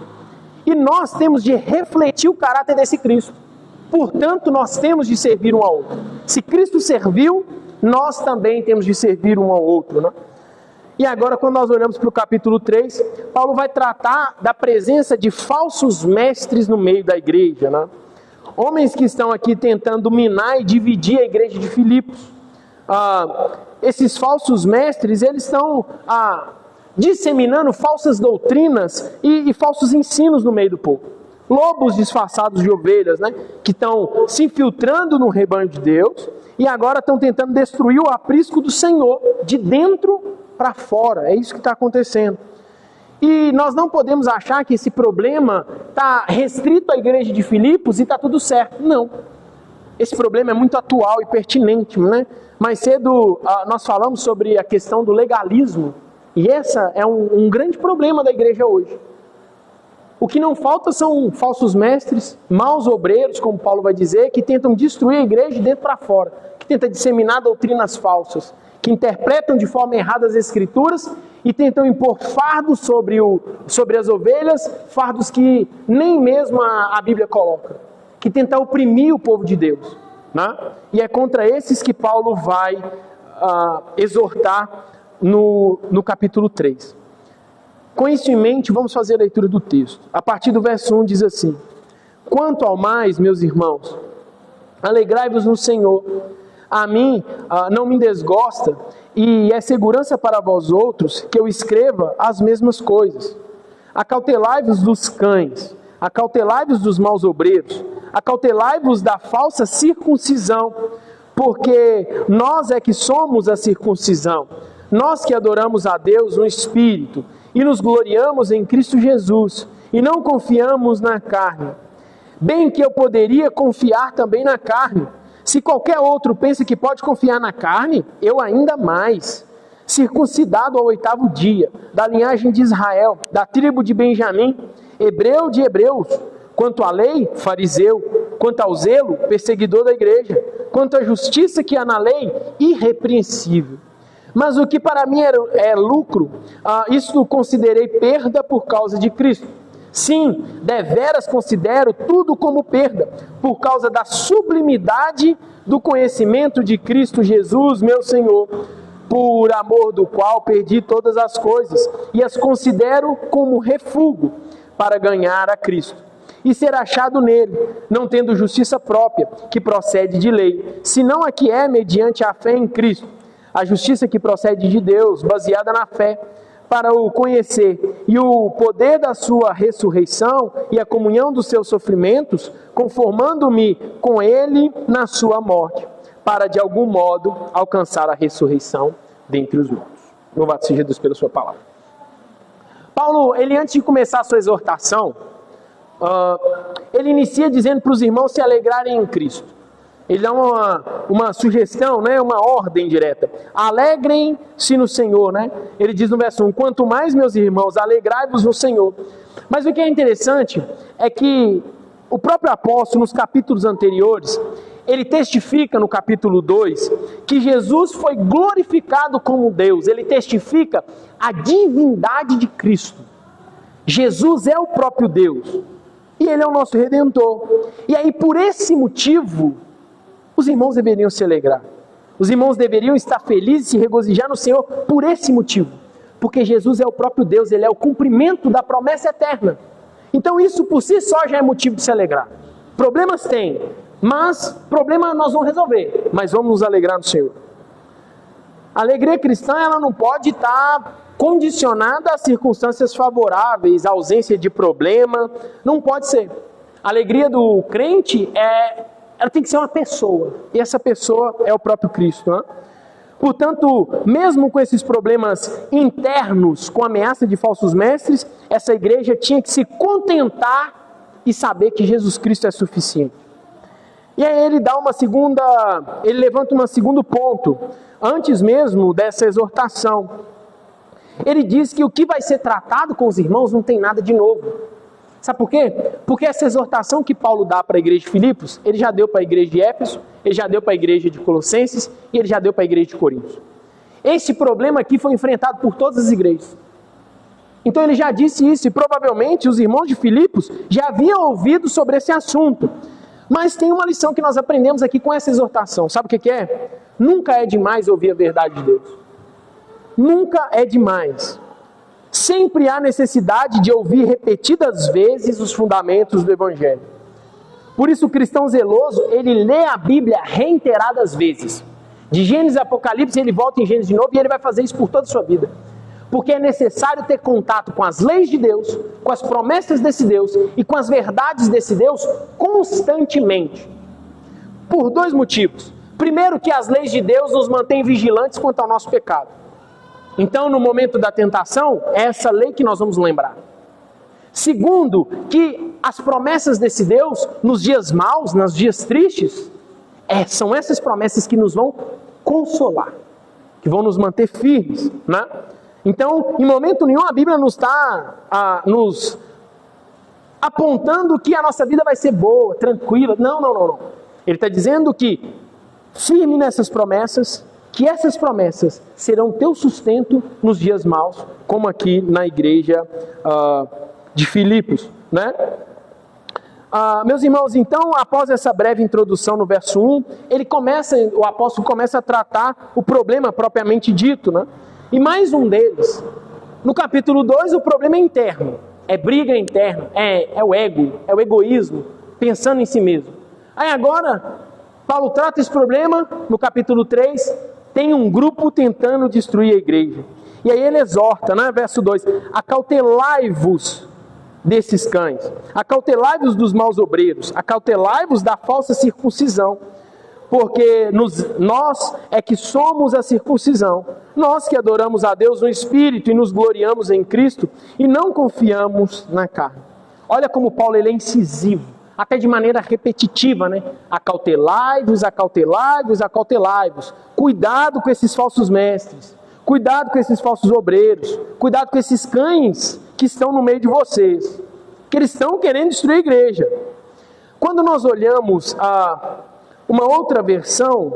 Speaker 4: E nós temos de refletir o caráter desse Cristo. Portanto, nós temos de servir um ao outro. Se Cristo serviu, nós também temos de servir um ao outro, né? E agora, quando nós olhamos para o capítulo 3, Paulo vai tratar da presença de falsos mestres no meio da igreja, né? Homens que estão aqui tentando minar e dividir a igreja de Filipos. Esses falsos mestres, eles estão disseminando falsas doutrinas e falsos ensinos no meio do povo. Lobos disfarçados de ovelhas, né? Que estão se infiltrando no rebanho de Deus e agora estão tentando destruir o aprisco do Senhor, de dentro para fora. É isso que está acontecendo. E nós não podemos achar que esse problema está restrito à igreja de Filipos e está tudo certo. Não. Esse problema é muito atual e pertinente, né? Mais cedo nós falamos sobre a questão do legalismo. E essa é um grande problema da igreja hoje. O que não falta são falsos mestres, maus obreiros, como Paulo vai dizer, que tentam destruir a igreja de dentro para fora, que tentam disseminar doutrinas falsas, que interpretam de forma errada as Escrituras e tentam impor fardos sobre as ovelhas, fardos que nem mesmo a Bíblia coloca, que tentam oprimir o povo de Deus, né? E é contra esses que Paulo vai exortar no capítulo 3. Com isso em mente, vamos fazer a leitura do texto. A partir do verso 1 diz assim: quanto ao mais, meus irmãos, alegrai-vos no Senhor. A mim não me desgosta, e é segurança para vós outros que eu escreva as mesmas coisas. Acautelai-vos dos cães, acautelai-vos dos maus obreiros, acautelai-vos da falsa circuncisão, porque nós é que somos a circuncisão, nós que adoramos a Deus no Espírito, e nos gloriamos em Cristo Jesus, e não confiamos na carne. Bem que eu poderia confiar também na carne. Se qualquer outro pensa que pode confiar na carne, eu ainda mais. Circuncidado ao 8º dia, da linhagem de Israel, da tribo de Benjamim, hebreu de hebreus, quanto à lei, fariseu, quanto ao zelo, perseguidor da igreja, quanto à justiça que há na lei, irrepreensível. Mas o que para mim é lucro, isso considerei perda por causa de Cristo. Sim, deveras considero tudo como perda, por causa da sublimidade do conhecimento de Cristo Jesus, meu Senhor, por amor do qual perdi todas as coisas, e as considero como refúgio para ganhar a Cristo, e ser achado nele, não tendo justiça própria, que procede de lei, senão a que é mediante a fé em Cristo, a justiça que procede de Deus, baseada na fé, para o conhecer, e o poder da sua ressurreição e a comunhão dos seus sofrimentos, conformando-me com ele na sua morte, para de algum modo alcançar a ressurreição dentre os mortos. Louvado seja Deus pela sua palavra. Paulo, ele antes de começar a sua exortação, ele inicia dizendo para os irmãos se alegrarem em Cristo. Ele dá uma sugestão, né, uma ordem direta. Alegrem-se no Senhor, né? Ele diz no verso 1, quanto mais, meus irmãos, alegrai-vos no Senhor. Mas o que é interessante é que o próprio apóstolo, nos capítulos anteriores, ele testifica no capítulo 2 que Jesus foi glorificado como Deus. Ele testifica a divindade de Cristo. Jesus é o próprio Deus. E Ele é o nosso Redentor. E aí, por esse motivo, os irmãos deveriam se alegrar. Os irmãos deveriam estar felizes e se regozijar no Senhor por esse motivo. Porque Jesus é o próprio Deus, Ele é o cumprimento da promessa eterna. Então isso por si só já é motivo de se alegrar. Problemas tem, mas problema nós vamos resolver. Mas vamos nos alegrar no Senhor. A alegria cristã, ela não pode estar condicionada a circunstâncias favoráveis, a ausência de problema. Não pode ser. A alegria do crente ela tem que ser uma pessoa. E essa pessoa é o próprio Cristo, né? Portanto, mesmo com esses problemas internos, com a ameaça de falsos mestres, essa igreja tinha que se contentar e saber que Jesus Cristo é suficiente. E aí ele levanta um segundo ponto, antes mesmo dessa exortação. Ele diz que o que vai ser tratado com os irmãos não tem nada de novo. Sabe por quê? Porque essa exortação que Paulo dá para a igreja de Filipos, ele já deu para a igreja de Éfeso, ele já deu para a igreja de Colossenses e ele já deu para a igreja de Corinto. Esse problema aqui foi enfrentado por todas as igrejas. Então ele já disse isso e provavelmente os irmãos de Filipos já haviam ouvido sobre esse assunto. Mas tem uma lição que nós aprendemos aqui com essa exortação. Sabe o que é? Nunca é demais ouvir a verdade de Deus. Nunca é demais. Sempre há necessidade de ouvir repetidas vezes os fundamentos do Evangelho. Por isso o cristão zeloso, ele lê a Bíblia reiteradas vezes. De Gênesis a Apocalipse, ele volta em Gênesis de novo e ele vai fazer isso por toda a sua vida. Porque é necessário ter contato com as leis de Deus, com as promessas desse Deus e com as verdades desse Deus constantemente. Por dois motivos. Primeiro, que as leis de Deus nos mantêm vigilantes quanto ao nosso pecado. Então, no momento da tentação, é essa lei que nós vamos lembrar. Segundo, que as promessas desse Deus, nos dias maus, nos dias tristes, são essas promessas que nos vão consolar, que vão nos manter firmes, né? Então, em momento nenhum, a Bíblia nos está nos apontando que a nossa vida vai ser boa, tranquila. Não. Ele está dizendo que, firme nessas promessas, que essas promessas serão teu sustento nos dias maus, como aqui na igreja de Filipos, né? Meus irmãos, então, após essa breve introdução no verso 1, o apóstolo começa a tratar o problema propriamente dito, né? E mais um deles. No capítulo 2, o problema é interno, é briga interna, é o ego, é o egoísmo, pensando em si mesmo. Aí agora, Paulo trata esse problema, no capítulo 3, tem um grupo tentando destruir a igreja. E aí ele exorta, né? Verso 2, acautelai-vos desses cães, acautelai-vos dos maus obreiros, acautelai-vos da falsa circuncisão, porque nós é que somos a circuncisão, nós que adoramos a Deus no Espírito e nos gloriamos em Cristo e não confiamos na carne. Olha como Paulo ele é incisivo, até de maneira repetitiva, né? Acautelai-vos, acautelai-vos, acautelai-vos. Cuidado com esses falsos mestres, cuidado com esses falsos obreiros, cuidado com esses cães que estão no meio de vocês, que eles estão querendo destruir a igreja. Quando nós olhamos uma outra versão,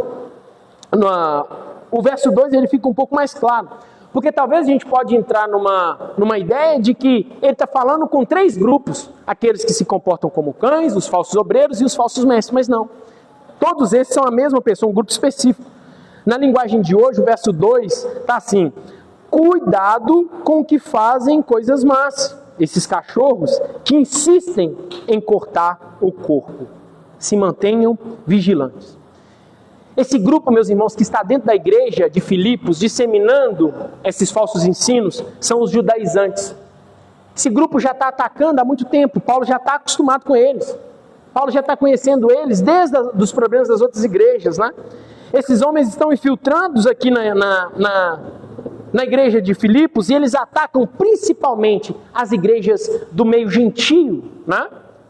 Speaker 4: o verso 2 ele fica um pouco mais claro, porque talvez a gente pode entrar numa ideia de que ele está falando com três grupos, aqueles que se comportam como cães, os falsos obreiros e os falsos mestres, mas não. Todos esses são a mesma pessoa, um grupo específico. Na linguagem de hoje, o verso 2 está assim, cuidado com o que fazem coisas más, esses cachorros que insistem em cortar o corpo, se mantenham vigilantes. Esse grupo, meus irmãos, que está dentro da igreja de Filipos, disseminando esses falsos ensinos, são os judaizantes. Esse grupo já está atacando há muito tempo, Paulo já está acostumado com eles. Paulo já está conhecendo eles desde os problemas das outras igrejas, né? Esses homens estão infiltrados aqui na igreja de Filipos e eles atacam principalmente as igrejas do meio gentio, né?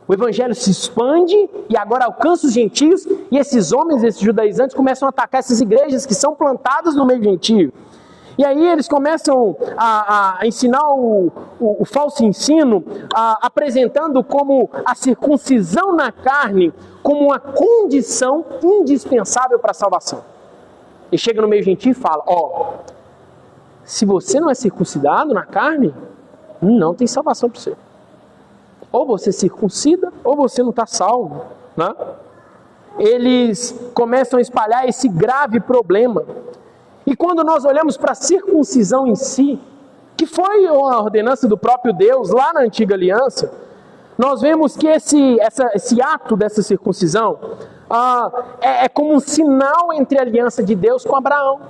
Speaker 4: O evangelho se expande e agora alcança os gentios e esses homens, esses judaizantes, começam a atacar essas igrejas que são plantadas no meio gentio. E aí eles começam a ensinar o falso ensino, apresentando como a circuncisão na carne como uma condição indispensável para a salvação. E chega no meio gentio e fala, se você não é circuncidado na carne, não tem salvação para você. Ou você circuncida, ou você não está salvo, né? Eles começam a espalhar esse grave problema. E quando nós olhamos para a circuncisão em si, que foi uma ordenança do próprio Deus lá na antiga aliança, nós vemos que esse ato dessa circuncisão é como um sinal entre a aliança de Deus com Abraão,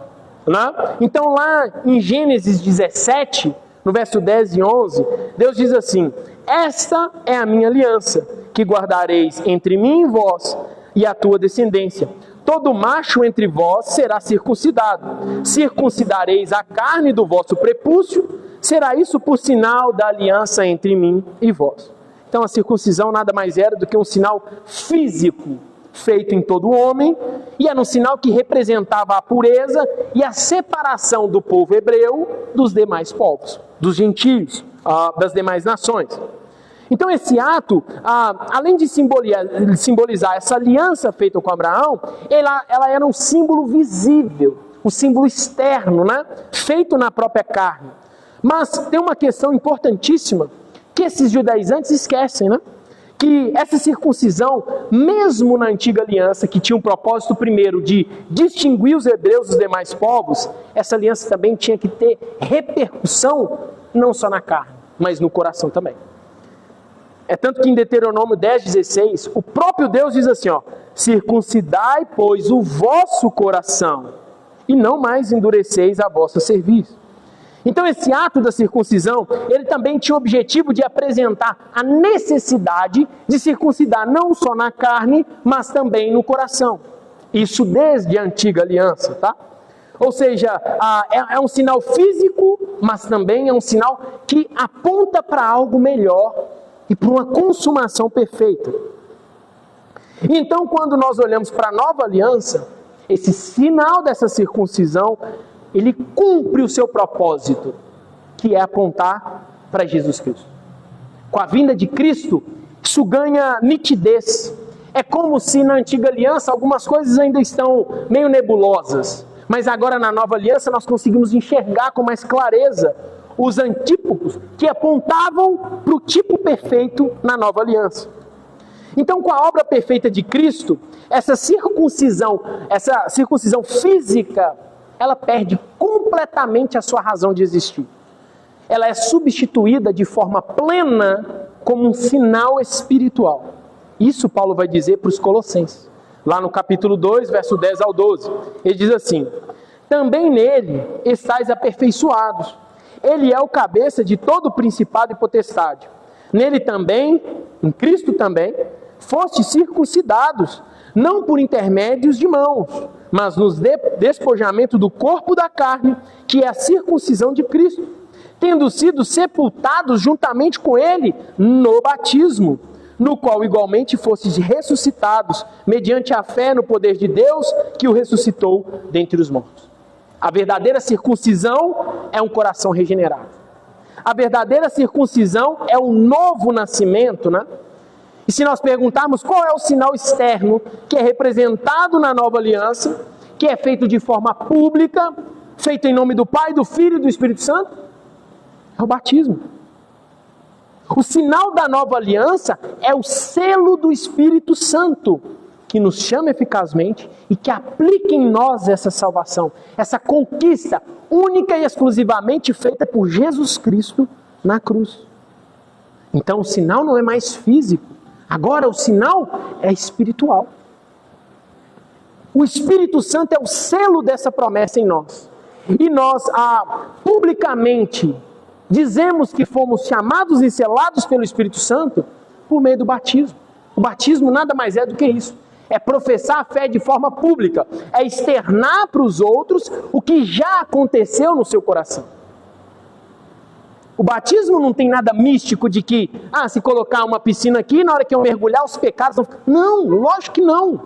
Speaker 4: né? Então lá em Gênesis 17, no verso 10 e 11, Deus diz assim, esta é a minha aliança, que guardareis entre mim e vós e a tua descendência. Todo macho entre vós será circuncidado. Circuncidareis a carne do vosso prepúcio, será isso por sinal da aliança entre mim e vós. Então a circuncisão nada mais era do que um sinal físico feito em todo homem, e era um sinal que representava a pureza e a separação do povo hebreu dos demais povos, dos gentios, das demais nações. Então esse ato, além de simbolizar essa aliança feita com Abraão, ela era um símbolo visível, um símbolo externo, né? Feito na própria carne. Mas tem uma questão importantíssima que esses judaizantes esquecem, né? Que essa circuncisão, mesmo na antiga aliança, que tinha um propósito primeiro de distinguir os hebreus dos demais povos, essa aliança também tinha que ter repercussão não só na carne, mas no coração também. É tanto que em Deuteronômio 10:16, o próprio Deus diz assim, circuncidai, pois, o vosso coração, e não mais endureceis a vossa cerviz. Então esse ato da circuncisão, ele também tinha o objetivo de apresentar a necessidade de circuncidar não só na carne, mas também no coração. Isso desde a antiga aliança, tá? Ou seja, é um sinal físico, mas também é um sinal que aponta para algo melhor e para uma consumação perfeita. Então, quando nós olhamos para a nova aliança, esse sinal dessa circuncisão, ele cumpre o seu propósito, que é apontar para Jesus Cristo. Com a vinda de Cristo, isso ganha nitidez. É como se na antiga aliança algumas coisas ainda estão meio nebulosas, mas agora na nova aliança nós conseguimos enxergar com mais clareza os antípodos que apontavam para o tipo perfeito na nova aliança. Então, com a obra perfeita de Cristo, essa circuncisão física, ela perde completamente a sua razão de existir. Ela é substituída de forma plena como um sinal espiritual. Isso Paulo vai dizer para os Colossenses. Lá no capítulo 2, verso 10 ao 12. Ele diz assim, também nele estáis aperfeiçoados. Ele é o cabeça de todo principado e potestade. Nele também, em Cristo também, fostes circuncidados, não por intermédios de mãos, mas no despojamento do corpo da carne, que é a circuncisão de Cristo, tendo sido sepultados juntamente com ele no batismo, no qual igualmente fostes ressuscitados, mediante a fé no poder de Deus, que o ressuscitou dentre os mortos. A verdadeira circuncisão é um coração regenerado. A verdadeira circuncisão é um novo nascimento, né? E se nós perguntarmos qual é o sinal externo que é representado na nova aliança, que é feito de forma pública, feito em nome do Pai, do Filho e do Espírito Santo, é o batismo. O sinal da nova aliança é o selo do Espírito Santo, que nos chama eficazmente e que aplica em nós essa salvação, essa conquista única e exclusivamente feita por Jesus Cristo na cruz. Então o sinal não é mais físico, agora o sinal é espiritual. O Espírito Santo é o selo dessa promessa em nós. E nós publicamente dizemos que fomos chamados e selados pelo Espírito Santo por meio do batismo. O batismo nada mais é do que isso. É professar a fé de forma pública. É externar para os outros o que já aconteceu no seu coração. O batismo não tem nada místico de que, se colocar uma piscina aqui, na hora que eu mergulhar, os pecados vão ficar... Não, lógico que não.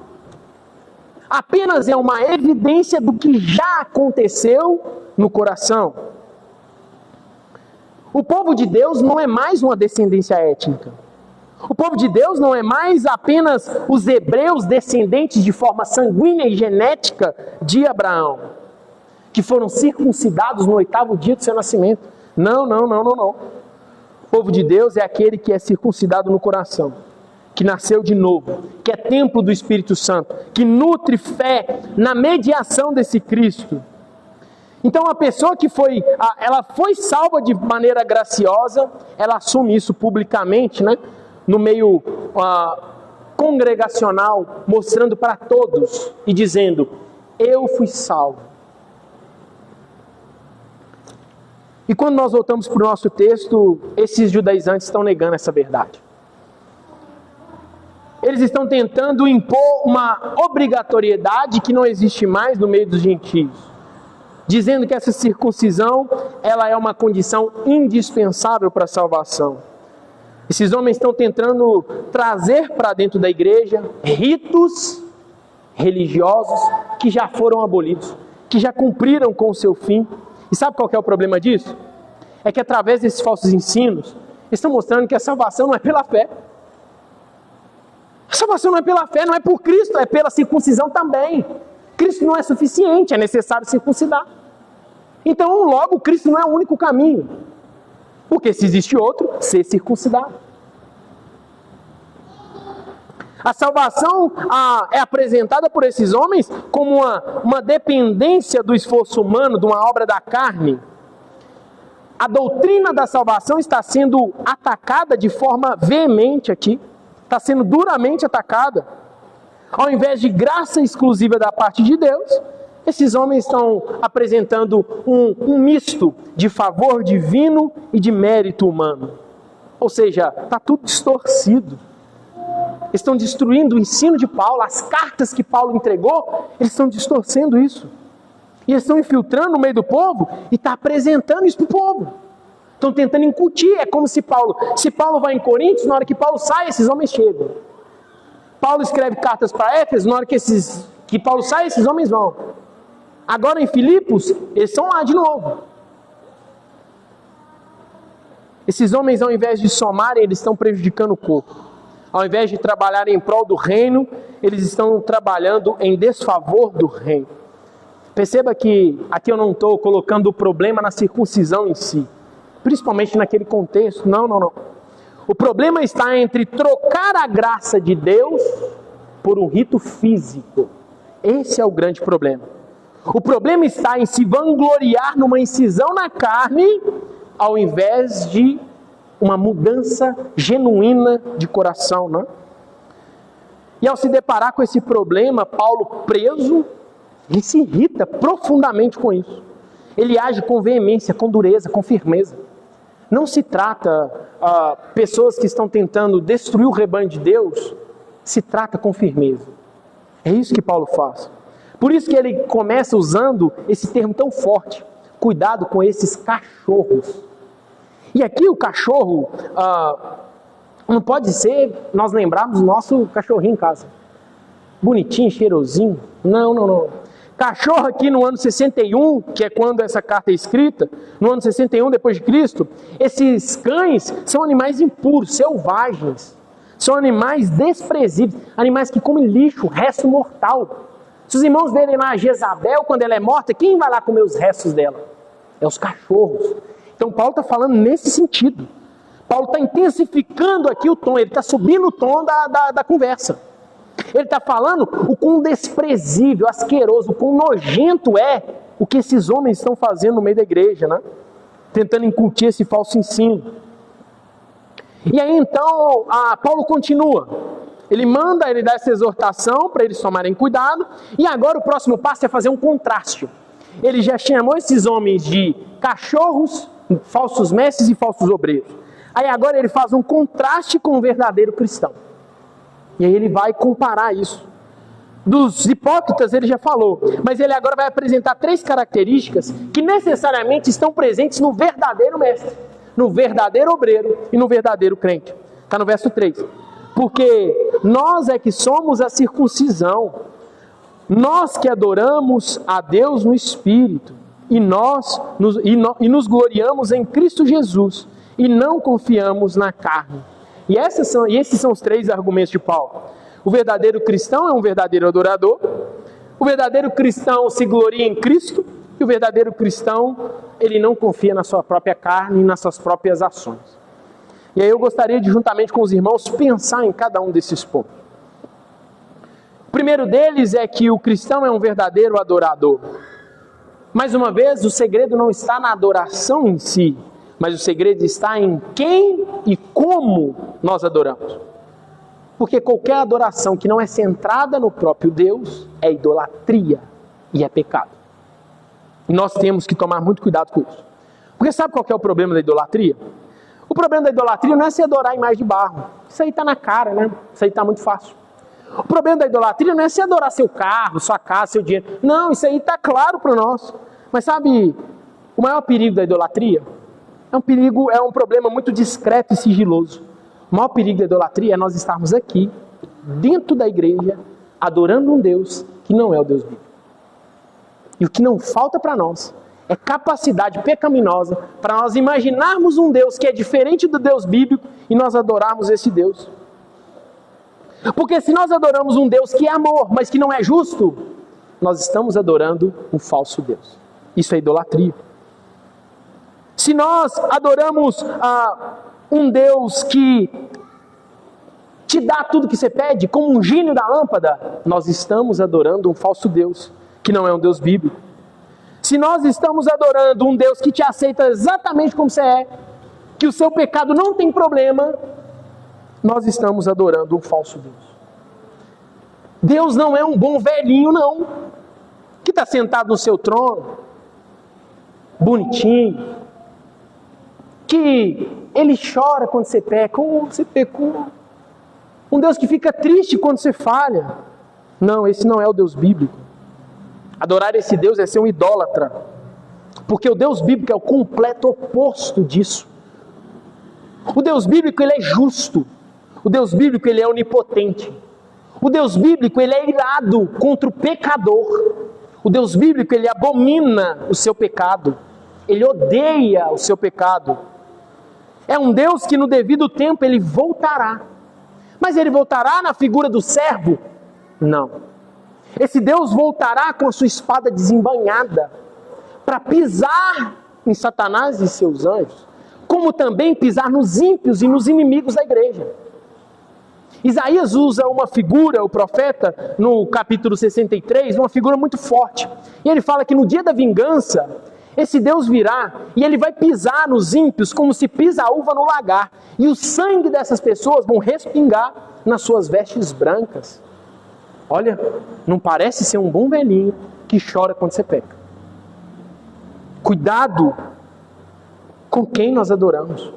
Speaker 4: Apenas é uma evidência do que já aconteceu no coração. O povo de Deus não é mais uma descendência étnica. O povo de Deus não é mais apenas os hebreus descendentes de forma sanguínea e genética de Abraão, que foram circuncidados no 8º dia do seu nascimento. Não. O povo de Deus é aquele que é circuncidado no coração, que nasceu de novo, que é templo do Espírito Santo, que nutre fé na mediação desse Cristo. Então a pessoa que ela foi salva de maneira graciosa, ela assume isso publicamente, né? No meio congregacional, mostrando para todos e dizendo, eu fui salvo. E quando nós voltamos para o nosso texto, esses judaizantes estão negando essa verdade. Eles estão tentando impor uma obrigatoriedade que não existe mais no meio dos gentios, dizendo que essa circuncisão ela é uma condição indispensável para a salvação. Esses homens estão tentando trazer para dentro da igreja ritos religiosos que já foram abolidos, que já cumpriram com o seu fim. E sabe qual que é o problema disso? É que através desses falsos ensinos, eles estão mostrando que a salvação não é pela fé. A salvação não é pela fé, não é por Cristo, é pela circuncisão também. Cristo não é suficiente, é necessário circuncidar. Então, logo, Cristo não é o único caminho. Porque se existe outro, ser circuncidado. A salvação é apresentada por esses homens como uma dependência do esforço humano, de uma obra da carne. A doutrina da salvação está sendo atacada de forma veemente aqui. Está sendo duramente atacada. Ao invés de graça exclusiva da parte de Deus, esses homens estão apresentando um misto de favor divino e de mérito humano. Ou seja, está tudo distorcido. Eles estão destruindo o ensino de Paulo, as cartas que Paulo entregou, eles estão distorcendo isso. E eles estão infiltrando no meio do povo e estão apresentando isso para o povo. Estão tentando incutir, é como se Paulo vai em Coríntios, na hora que Paulo sai, esses homens chegam. Paulo escreve cartas para Éfeso, na hora que Paulo sai, esses homens vão. Agora em Filipos, eles estão lá de novo. Esses homens, ao invés de somarem, eles estão prejudicando o corpo. Ao invés de trabalharem em prol do reino, eles estão trabalhando em desfavor do reino. Perceba que aqui eu não estou colocando o problema na circuncisão em si. Principalmente naquele contexto. Não. O problema está entre trocar a graça de Deus por um rito físico. Esse é o grande problema. O problema está em se vangloriar numa incisão na carne, ao invés de uma mudança genuína de coração, né? E ao se deparar com esse problema, Paulo preso, ele se irrita profundamente com isso. Ele age com veemência, com dureza, com firmeza. Não se trata pessoas que estão tentando destruir o rebanho de Deus, se trata com firmeza. É isso que Paulo faz. Por isso que ele começa usando esse termo tão forte. Cuidado com esses cachorros. E aqui o cachorro não pode ser nós lembrarmos do nosso cachorrinho em casa. Bonitinho, cheirosinho. Não. Cachorro aqui no ano 61, que é quando essa carta é escrita, no ano 61 depois de Cristo, esses cães são animais impuros, selvagens. São animais desprezíveis, animais que comem lixo, resto mortal. Se os irmãos verem lá a Jezabel, quando ela é morta, quem vai lá comer os restos dela? É os cachorros. Então Paulo está falando nesse sentido. Paulo está intensificando aqui o tom, ele está subindo o tom da conversa. Ele está falando o quão desprezível, asqueroso, o quão nojento é o que esses homens estão fazendo no meio da igreja, né? Tentando incutir esse falso ensino. E aí então Paulo continua. Ele dá essa exortação para eles tomarem cuidado. E agora o próximo passo é fazer um contraste. Ele já chamou esses homens de cachorros, falsos mestres e falsos obreiros. Aí agora ele faz um contraste com o verdadeiro cristão. E aí ele vai comparar isso. Dos hipócritas ele já falou, mas ele agora vai apresentar 3 características que necessariamente estão presentes no verdadeiro mestre, no verdadeiro obreiro e no verdadeiro crente. Está no verso 3. Porque nós é que somos a circuncisão, nós que adoramos a Deus no Espírito, e nos gloriamos em Cristo Jesus, e não confiamos na carne. E esses são os 3 argumentos de Paulo. O verdadeiro cristão é um verdadeiro adorador, o verdadeiro cristão se gloria em Cristo, e o verdadeiro cristão, ele não confia na sua própria carne e nas suas próprias ações. E aí eu gostaria de, juntamente com os irmãos, pensar em cada um desses pontos. O primeiro deles é que o cristão é um verdadeiro adorador. Mais uma vez, o segredo não está na adoração em si, mas o segredo está em quem e como nós adoramos. Porque qualquer adoração que não é centrada no próprio Deus é idolatria e é pecado. E nós temos que tomar muito cuidado com isso. Porque sabe qual que é o problema da idolatria? O problema da idolatria não é se adorar em imagem de barro. Isso aí está na cara, né? Isso aí está muito fácil. O problema da idolatria não é se adorar seu carro, sua casa, seu dinheiro. Não, isso aí está claro para nós. Mas sabe, o maior perigo da idolatria é um problema muito discreto e sigiloso. O maior perigo da idolatria é nós estarmos aqui, dentro da igreja, adorando um Deus que não é o Deus bíblico. E o que não falta para nós é capacidade pecaminosa para nós imaginarmos um Deus que é diferente do Deus bíblico e nós adorarmos esse Deus. Porque se nós adoramos um Deus que é amor, mas que não é justo, nós estamos adorando um falso Deus. Isso é idolatria. Se nós adoramos um Deus que te dá tudo que você pede, como um gênio da lâmpada, nós estamos adorando um falso Deus, que não é um Deus bíblico. Se nós estamos adorando um Deus que te aceita exatamente como você é, que o seu pecado não tem problema, nós estamos adorando um falso Deus. Deus não é um bom velhinho, não, que está sentado no seu trono, bonitinho, que ele chora quando você peca, você pecou. Um Deus que fica triste quando você falha. Não, esse não é o Deus bíblico. Adorar esse Deus é ser um idólatra. Porque o Deus bíblico é o completo oposto disso. O Deus bíblico, ele é justo. O Deus bíblico, ele é onipotente. O Deus bíblico, ele é irado contra o pecador. O Deus bíblico, ele abomina o seu pecado. Ele odeia o seu pecado. É um Deus que no devido tempo ele voltará. Mas ele voltará na figura do servo? Não. Esse Deus voltará com a sua espada desembainhada para pisar em Satanás e seus anjos, como também pisar nos ímpios e nos inimigos da igreja. Isaías usa uma figura, o profeta, no capítulo 63, uma figura muito forte. E ele fala que no dia da vingança, esse Deus virá e ele vai pisar nos ímpios como se pisa a uva no lagar. E o sangue dessas pessoas vão respingar nas suas vestes brancas. Olha, não parece ser um bom velhinho que chora quando você peca. Cuidado com quem nós adoramos.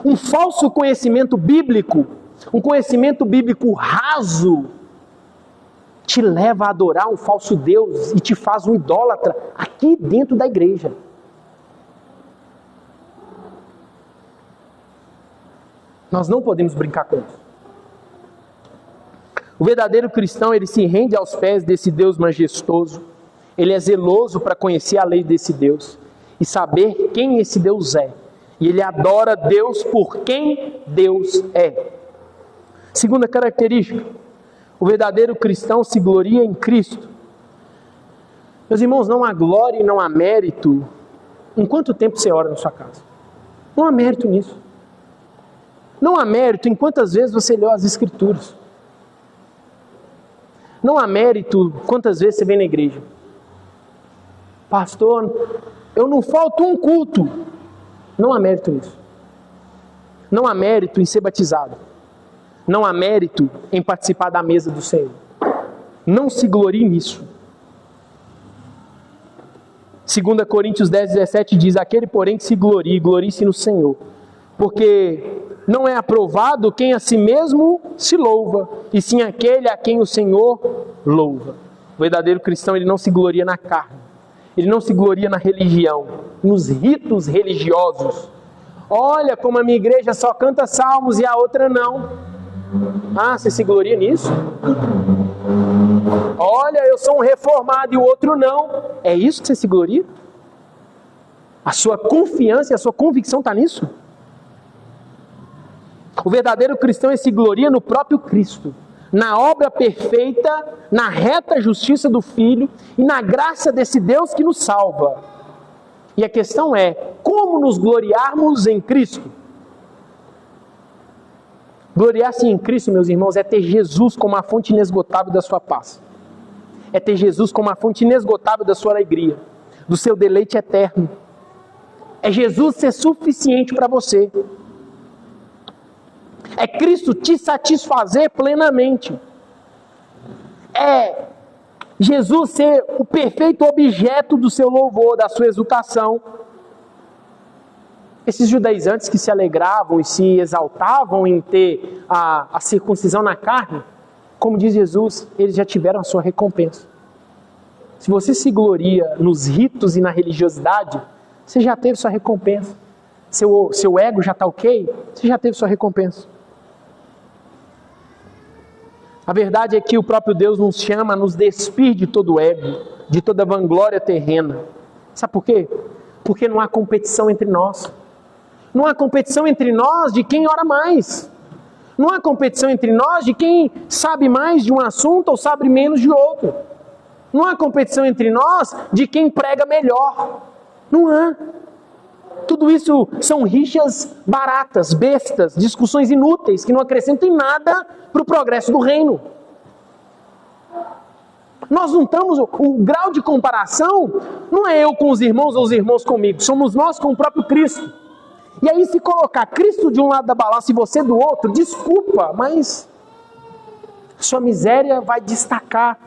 Speaker 4: Um falso conhecimento bíblico, um conhecimento bíblico raso, te leva a adorar um falso Deus e te faz um idólatra aqui dentro da igreja. Nós não podemos brincar com isso. O verdadeiro cristão, ele se rende aos pés desse Deus majestoso. Ele é zeloso para conhecer a lei desse Deus e saber quem esse Deus é. E ele adora Deus por quem Deus é. Segunda característica, o verdadeiro cristão se gloria em Cristo. Meus irmãos, não há glória e não há mérito em quanto tempo você ora na sua casa. Não há mérito nisso. Não há mérito em quantas vezes você leu as Escrituras. Não há mérito quantas vezes você vem na igreja. Pastor, eu não falto um culto. Não há mérito nisso. Não há mérito em ser batizado. Não há mérito em participar da mesa do Senhor. Não se glorie nisso. 2 Coríntios 10, 17 diz: aquele porém que se glorie, glorie-se no Senhor. Porque não é aprovado quem a si mesmo se louva, e sim aquele a quem o Senhor louva. O verdadeiro cristão, ele não se gloria na carne, ele não se gloria na religião, nos ritos religiosos. Olha como a minha igreja só canta salmos e a outra não. Ah, você se gloria nisso? Olha, eu sou um reformado e o outro não. É isso que você se gloria? A sua confiança e a sua convicção está nisso? O verdadeiro cristão se gloria no próprio Cristo, na obra perfeita, na reta justiça do Filho e na graça desse Deus que nos salva. E a questão é, como nos gloriarmos em Cristo? Gloriar-se em Cristo, meus irmãos, é ter Jesus como a fonte inesgotável da sua paz. É ter Jesus como a fonte inesgotável da sua alegria, do seu deleite eterno. É Jesus ser suficiente para você. É Cristo te satisfazer plenamente. É Jesus ser o perfeito objeto do seu louvor, da sua exultação. Esses judaizantes que se alegravam e se exaltavam em ter a circuncisão na carne, como diz Jesus, eles já tiveram a sua recompensa. Se você se gloria nos ritos e na religiosidade, você já teve sua recompensa. Seu ego já está ok? Você já teve sua recompensa. A verdade é que o próprio Deus nos chama a nos despir de todo ego, de toda vanglória terrena. Sabe por quê? Porque não há competição entre nós. Não há competição entre nós de quem ora mais. Não há competição entre nós de quem sabe mais de um assunto ou sabe menos de outro. Não há competição entre nós de quem prega melhor. Não há. Tudo isso são rixas baratas, bestas, discussões inúteis, que não acrescentam em nada para o progresso do reino. Nós não estamos, o grau de comparação não é eu com os irmãos ou os irmãos comigo, somos nós com o próprio Cristo. E aí se colocar Cristo de um lado da balança e você do outro, desculpa, mas sua miséria vai destacar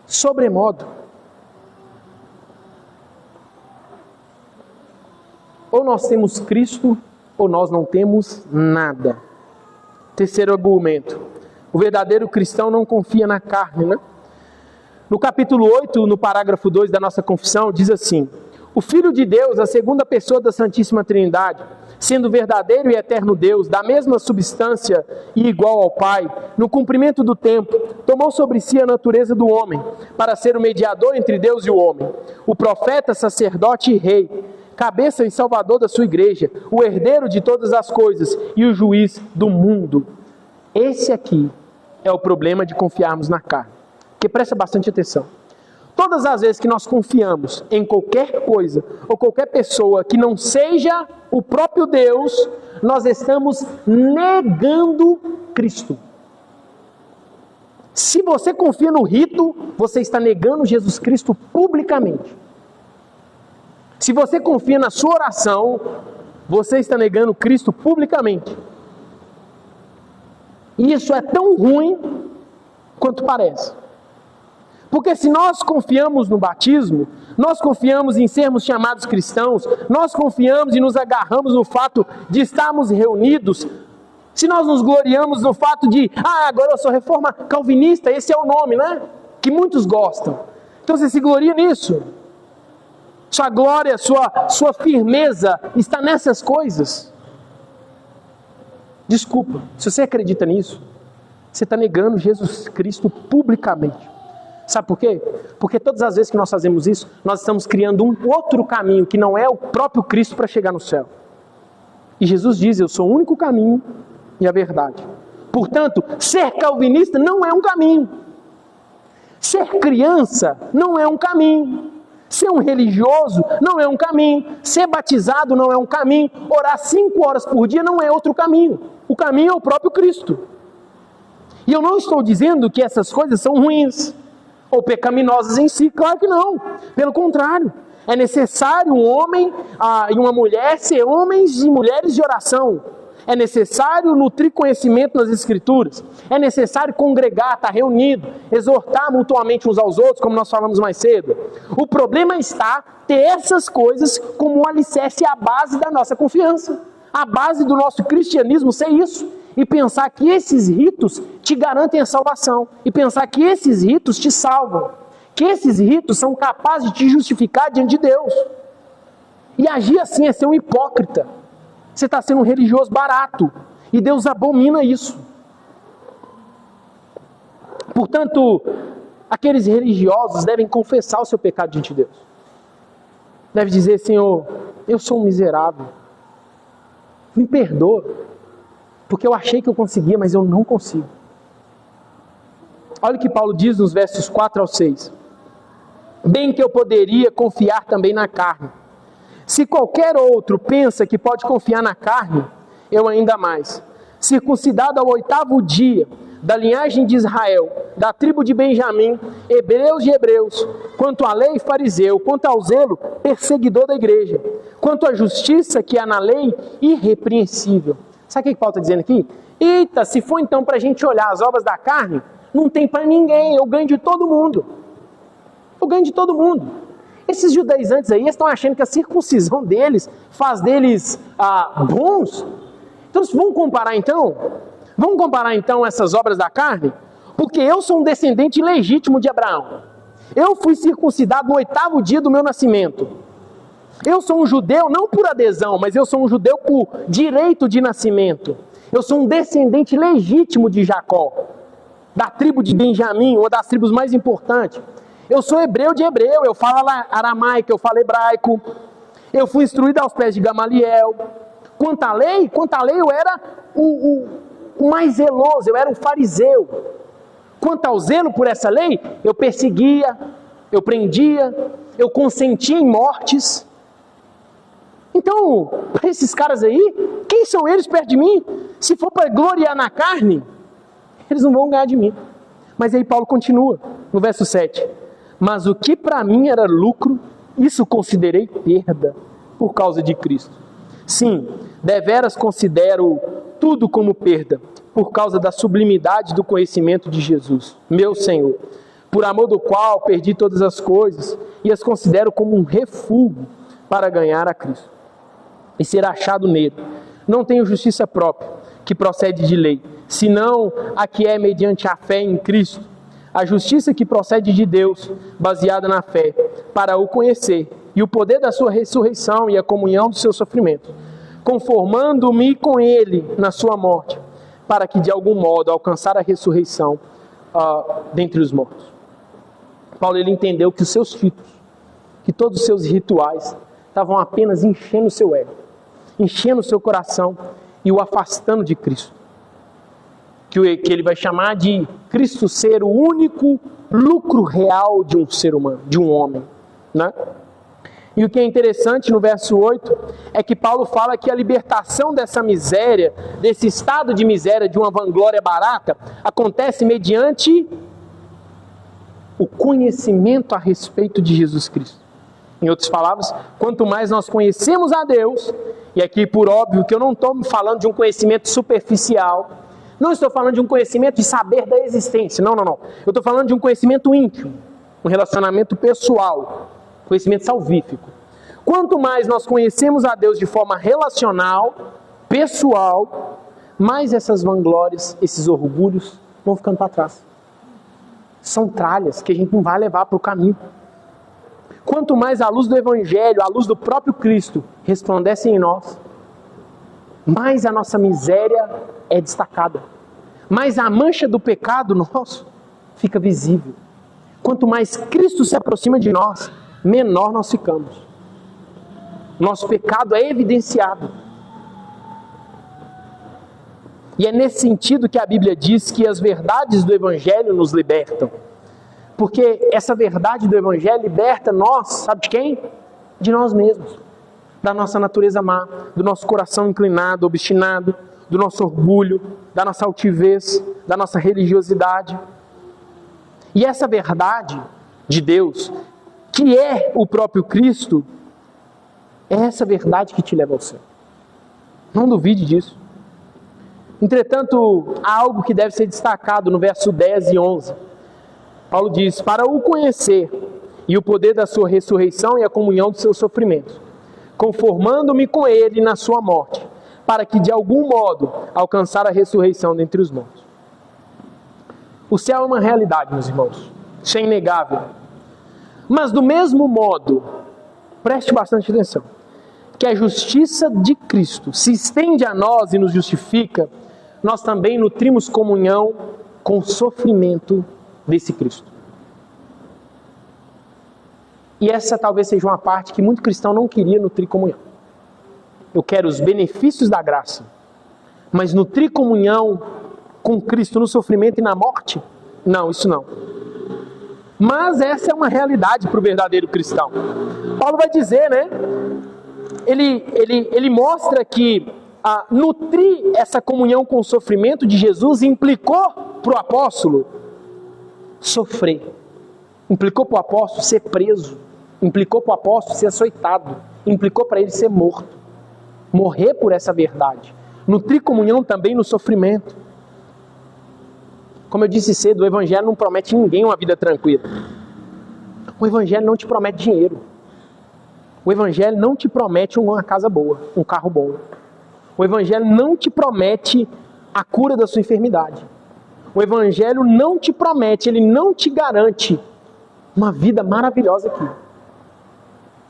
Speaker 4: sobremodo. Ou nós temos Cristo, ou nós não temos nada. Terceiro argumento. O verdadeiro cristão não confia na carne, né? No capítulo 8, no parágrafo 2 da nossa confissão, diz assim: o Filho de Deus, a segunda pessoa da Santíssima Trindade, sendo verdadeiro e eterno Deus, da mesma substância e igual ao Pai, no cumprimento do tempo, tomou sobre si a natureza do homem, para ser o mediador entre Deus e o homem, o profeta, sacerdote e rei, cabeça e salvador da sua igreja, o herdeiro de todas as coisas e o juiz do mundo. Esse aqui é o problema de confiarmos na carne. Porque presta bastante atenção. Todas as vezes que nós confiamos em qualquer coisa ou qualquer pessoa que não seja o próprio Deus, nós estamos negando Cristo. Se você confia no rito, você está negando Jesus Cristo publicamente. Se você confia na sua oração, você está negando Cristo publicamente. E isso é tão ruim quanto parece. Porque se nós confiamos no batismo, nós confiamos em sermos chamados cristãos, nós confiamos e nos agarramos no fato de estarmos reunidos, se nós nos gloriamos no fato de, agora eu sou reforma calvinista, esse é o nome, né? Que muitos gostam. Então você se gloria nisso. Sua glória, sua firmeza está nessas coisas. Desculpa, se você acredita nisso, você está negando Jesus Cristo publicamente. Sabe por quê? Porque todas as vezes que nós fazemos isso, nós estamos criando um outro caminho que não é o próprio Cristo para chegar no céu. E Jesus diz, eu sou o único caminho e a verdade. Portanto, ser calvinista não é um caminho. Ser criança não é um caminho. Ser um religioso não é um caminho. Ser batizado não é um caminho. Orar 5 horas por dia não é outro caminho. O caminho é o próprio Cristo. E eu não estou dizendo que essas coisas são ruins ou pecaminosas em si, claro que não. Pelo contrário, é necessário um homem e uma mulher ser homens e mulheres de oração. É necessário nutrir conhecimento nas Escrituras. É necessário congregar, estar reunido, exortar mutuamente uns aos outros, como nós falamos mais cedo. O problema está ter essas coisas como um alicerce e a base da nossa confiança. a base do nosso cristianismo ser isso. E pensar que esses ritos te garantem a salvação. E pensar que esses ritos te salvam. Que esses ritos são capazes de te justificar diante de Deus. E agir assim é ser um hipócrita. Você está sendo um religioso barato. E Deus abomina isso. Portanto, aqueles religiosos devem confessar o seu pecado diante de Deus. Deve dizer: Senhor, eu sou um miserável. Me perdoa. Porque eu achei que eu conseguia, mas eu não consigo. Olha o que Paulo diz nos versos 4 ao 6. Bem que eu poderia confiar também na carne. Se qualquer outro pensa que pode confiar na carne, eu ainda mais. Circuncidado ao 8º dia, da linhagem de Israel, da tribo de Benjamim, hebreus de hebreus, quanto à lei, fariseu, quanto ao zelo, perseguidor da igreja, quanto à justiça que há na lei, irrepreensível. Sabe o que Paulo está dizendo aqui? Eita, se for então para a gente olhar as obras da carne, não tem para ninguém, eu ganho de todo mundo. Eu ganho de todo mundo. Esses judaizantes aí estão achando que a circuncisão deles faz deles bons. Então, vamos comparar então? Vamos comparar então essas obras da carne? Porque eu sou um descendente legítimo de Abraão. Eu fui circuncidado no 8º dia do meu nascimento. Eu sou um judeu não por adesão, mas eu sou um judeu por direito de nascimento. Eu sou um descendente legítimo de Jacó, da tribo de Benjamim, uma das tribos mais importantes. Eu sou hebreu de hebreu, eu falo aramaico, eu falo hebraico. Eu fui instruído aos pés de Gamaliel. Quanto à lei eu era o mais zeloso, eu era um fariseu. Quanto ao zelo por essa lei, eu perseguia, eu prendia, eu consentia em mortes. Então, para esses caras aí, quem são eles perto de mim? Se for para gloriar na carne, eles não vão ganhar de mim. Mas aí Paulo continua, no verso 7. Mas o que para mim era lucro, isso considerei perda por causa de Cristo. Sim, deveras considero tudo como perda, por causa da sublimidade do conhecimento de Jesus, meu Senhor, por amor do qual perdi todas as coisas e as considero como um refúgio para ganhar a Cristo e ser achado nele. Não tenho justiça própria, que procede de lei, senão a que é mediante a fé em Cristo, a justiça que procede de Deus, baseada na fé, para o conhecer, e o poder da sua ressurreição e a comunhão do seu sofrimento, conformando-me com ele na sua morte, para que de algum modo alcançar a ressurreição dentre os mortos. Paulo, ele entendeu que os seus ritos, que todos os seus rituais estavam apenas enchendo o seu ego, enchendo o seu coração e o afastando de Cristo. Que ele vai chamar de Cristo ser o único lucro real de um ser humano, de um homem, né? E o que é interessante no verso 8 é que Paulo fala que a libertação dessa miséria, desse estado de miséria, de uma vanglória barata, acontece mediante o conhecimento a respeito de Jesus Cristo. Em outras palavras, quanto mais nós conhecemos a Deus, e aqui por óbvio que eu não estou falando de um conhecimento superficial, não estou falando de um conhecimento de saber da existência, não. Eu estou falando de um conhecimento íntimo, um relacionamento pessoal, conhecimento salvífico. Quanto mais nós conhecemos a Deus de forma relacional, pessoal, mais essas vanglórias, esses orgulhos vão ficando para trás. São tralhas que a gente não vai levar para o caminho. Quanto mais a luz do Evangelho, a luz do próprio Cristo resplandece em nós, mais a nossa miséria é destacada. Mais a mancha do pecado nosso fica visível. Quanto mais Cristo se aproxima de nós, menor nós ficamos. Nosso pecado é evidenciado. E é nesse sentido que a Bíblia diz que as verdades do Evangelho nos libertam. Porque essa verdade do Evangelho liberta nós, sabe de quem? De nós mesmos. Da nossa natureza má, do nosso coração inclinado, obstinado, do nosso orgulho, da nossa altivez, da nossa religiosidade. E essa verdade de Deus, que é o próprio Cristo, é essa verdade que te leva ao céu. Não duvide disso. Entretanto, há algo que deve ser destacado no verso 10 e 11. Paulo diz, para o conhecer e o poder da sua ressurreição e a comunhão dos seus sofrimentos, conformando-me com ele na sua morte, para que de algum modo alcançar a ressurreição dentre os mortos. O céu é uma realidade, meus irmãos. Isso é inegável. Mas do mesmo modo, preste bastante atenção, que a justiça de Cristo se estende a nós e nos justifica, nós também nutrimos comunhão com o sofrimento desse Cristo. E essa talvez seja uma parte que muito cristão não queria nutrir comunhão. Eu quero os benefícios da graça, mas nutrir comunhão com Cristo no sofrimento e na morte? Não, isso não. Mas essa é uma realidade para o verdadeiro cristão. Paulo vai dizer, né? Ele mostra que nutrir essa comunhão com o sofrimento de Jesus implicou para o apóstolo sofrer. Implicou para o apóstolo ser preso. Implicou para o apóstolo ser açoitado. Implicou para ele ser morto. Morrer por essa verdade. Nutrir comunhão também no sofrimento. Como eu disse cedo, o Evangelho não promete ninguém uma vida tranquila. O Evangelho não te promete dinheiro. O Evangelho não te promete uma casa boa, um carro bom. O Evangelho não te promete a cura da sua enfermidade. O Evangelho não te promete, ele não te garante uma vida maravilhosa aqui.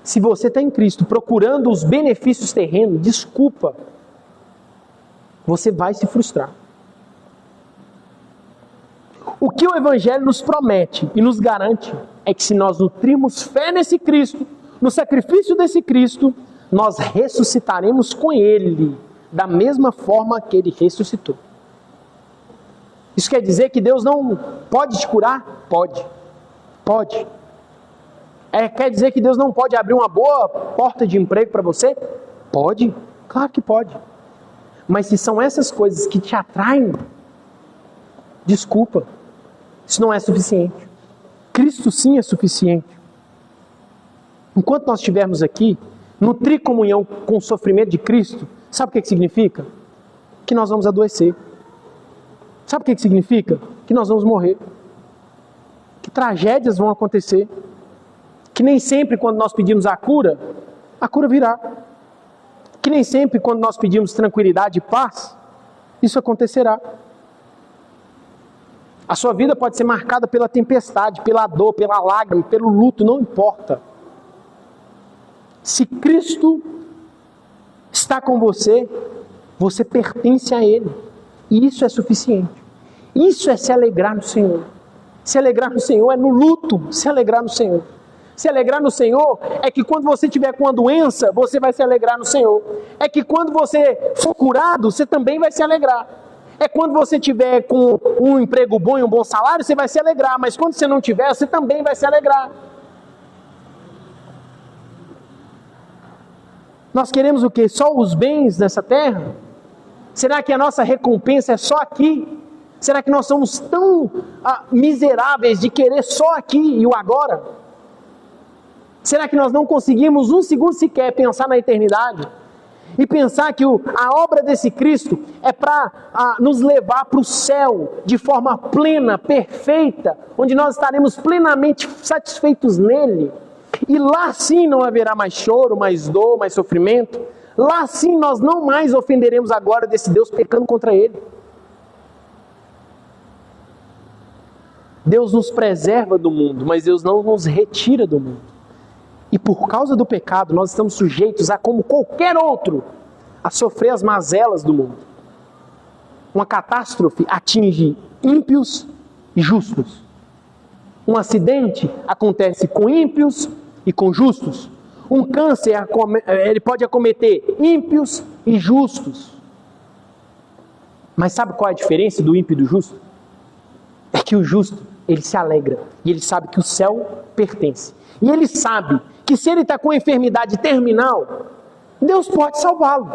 Speaker 4: Se você está em Cristo procurando os benefícios terrenos, desculpa, você vai se frustrar. O que o Evangelho nos promete e nos garante é que se nós nutrirmos fé nesse Cristo, no sacrifício desse Cristo, nós ressuscitaremos com Ele, da mesma forma que Ele ressuscitou. Isso quer dizer que Deus não pode te curar? Pode. Pode. Quer dizer que Deus não pode abrir uma boa porta de emprego para você? Pode. Claro que pode. Mas se são essas coisas que te atraem, desculpa, isso não é suficiente. Cristo sim é suficiente. Enquanto nós estivermos aqui, nutrir comunhão com o sofrimento de Cristo, sabe o que significa? Que nós vamos adoecer. Sabe o que significa? Que nós vamos morrer. Que tragédias vão acontecer. Que nem sempre quando nós pedimos a cura virá. Que nem sempre quando nós pedimos tranquilidade e paz, isso acontecerá. A sua vida pode ser marcada pela tempestade, pela dor, pela lágrima, pelo luto, não importa. Se Cristo está com você, você pertence a Ele. E isso é suficiente. Isso é se alegrar no Senhor. Se alegrar no Senhor é no luto, se alegrar no Senhor. Se alegrar no Senhor é que quando você tiver com uma doença, você vai se alegrar no Senhor. É que quando você for curado, você também vai se alegrar. É quando você tiver com um emprego bom e um bom salário, você vai se alegrar. Mas quando você não tiver, você também vai se alegrar. Nós queremos o quê? Só os bens nessa terra? Será que a nossa recompensa é só aqui? Será que nós somos tão miseráveis de querer só aqui e o agora? Será que nós não conseguimos um segundo sequer pensar na eternidade? E pensar que a obra desse Cristo é para nos levar para o céu de forma plena, perfeita, onde nós estaremos plenamente satisfeitos nele. E lá sim não haverá mais choro, mais dor, mais sofrimento. Lá sim nós não mais ofenderemos a glória desse Deus pecando contra ele. Deus nos preserva do mundo, mas Deus não nos retira do mundo. E por causa do pecado, nós estamos sujeitos a, como qualquer outro, a sofrer as mazelas do mundo. Uma catástrofe atinge ímpios e justos. Um acidente acontece com ímpios e com justos. Um câncer, ele pode acometer ímpios e justos. Mas sabe qual é a diferença do ímpio e do justo? É que o justo, ele se alegra. E ele sabe que o céu pertence. E ele sabe que se ele está com enfermidade terminal, Deus pode salvá-lo.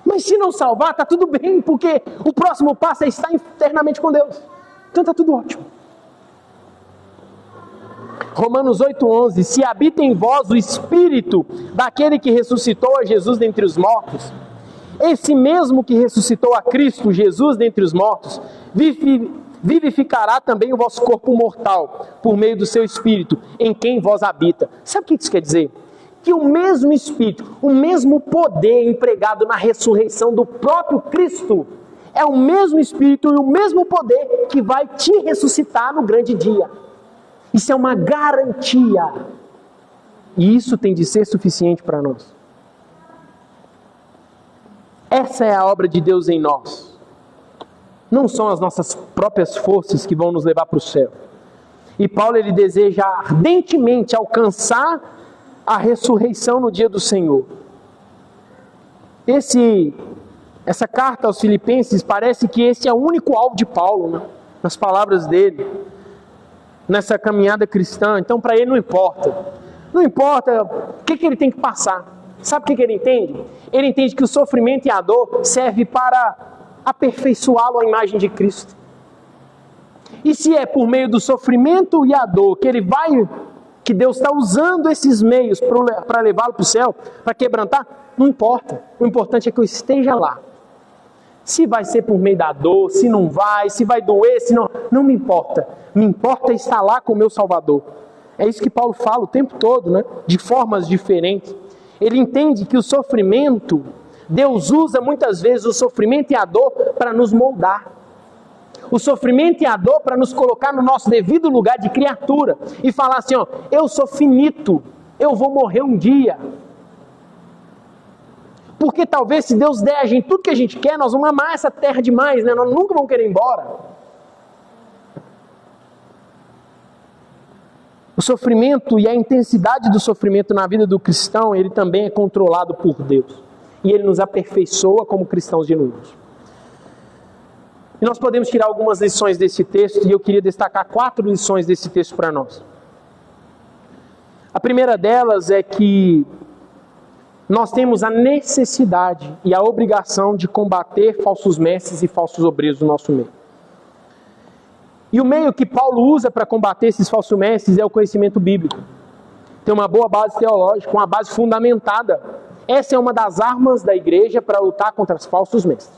Speaker 4: Mas se não salvar, está tudo bem, porque o próximo passo é estar eternamente com Deus. Então está tudo ótimo. Romanos 8,11: se habita em vós o Espírito daquele que ressuscitou a Jesus dentre os mortos, esse mesmo que ressuscitou a Cristo Jesus dentre os mortos, vivificará também o vosso corpo mortal, por meio do seu Espírito, em quem vós habita. Sabe o que isso quer dizer? que o mesmo Espírito, o mesmo poder empregado na ressurreição do próprio Cristo, é o mesmo Espírito e o mesmo poder que vai te ressuscitar no grande dia. Isso é uma garantia. E isso tem de ser suficiente para nós. Essa é a obra de Deus em nós. Não são as nossas próprias forças que vão nos levar para o céu. E Paulo, ele deseja ardentemente alcançar a ressurreição no dia do Senhor. Essa carta aos Filipenses, parece que esse é o único alvo de Paulo, né? Nas palavras dele, nessa caminhada cristã. Então, para ele não importa. Não importa o que ele tem que passar. Sabe o que ele entende? Ele entende que o sofrimento e a dor serve para aperfeiçoá-lo à imagem de Cristo. E se é por meio do sofrimento e a dor que Deus está usando esses meios para levá-lo para o céu, para quebrantar, não importa. O importante é que eu esteja lá. Se vai ser por meio da dor, se não vai, se vai doer, se não me importa. Me importa estar lá com o meu Salvador. É isso que Paulo fala o tempo todo, né? De formas diferentes. Ele entende que o sofrimento, Deus usa muitas vezes o sofrimento e a dor para nos moldar. O sofrimento e a dor para nos colocar no nosso devido lugar de criatura. E falar assim, ó, eu sou finito, eu vou morrer um dia. Porque talvez se Deus der a gente tudo que a gente quer, nós vamos amar essa terra demais, né? Nós nunca vamos querer ir embora. O sofrimento e a intensidade do sofrimento na vida do cristão, ele também é controlado por Deus. E ele nos aperfeiçoa como cristãos genuínos. E nós podemos tirar algumas lições desse texto, e eu queria destacar 4 lições desse texto para nós. A primeira delas é que nós temos a necessidade e a obrigação de combater falsos mestres e falsos obreiros do nosso meio. E o meio que Paulo usa para combater esses falsos mestres é o conhecimento bíblico. Tem uma boa base teológica, uma base fundamentada. Essa é uma das armas da igreja para lutar contra os falsos mestres.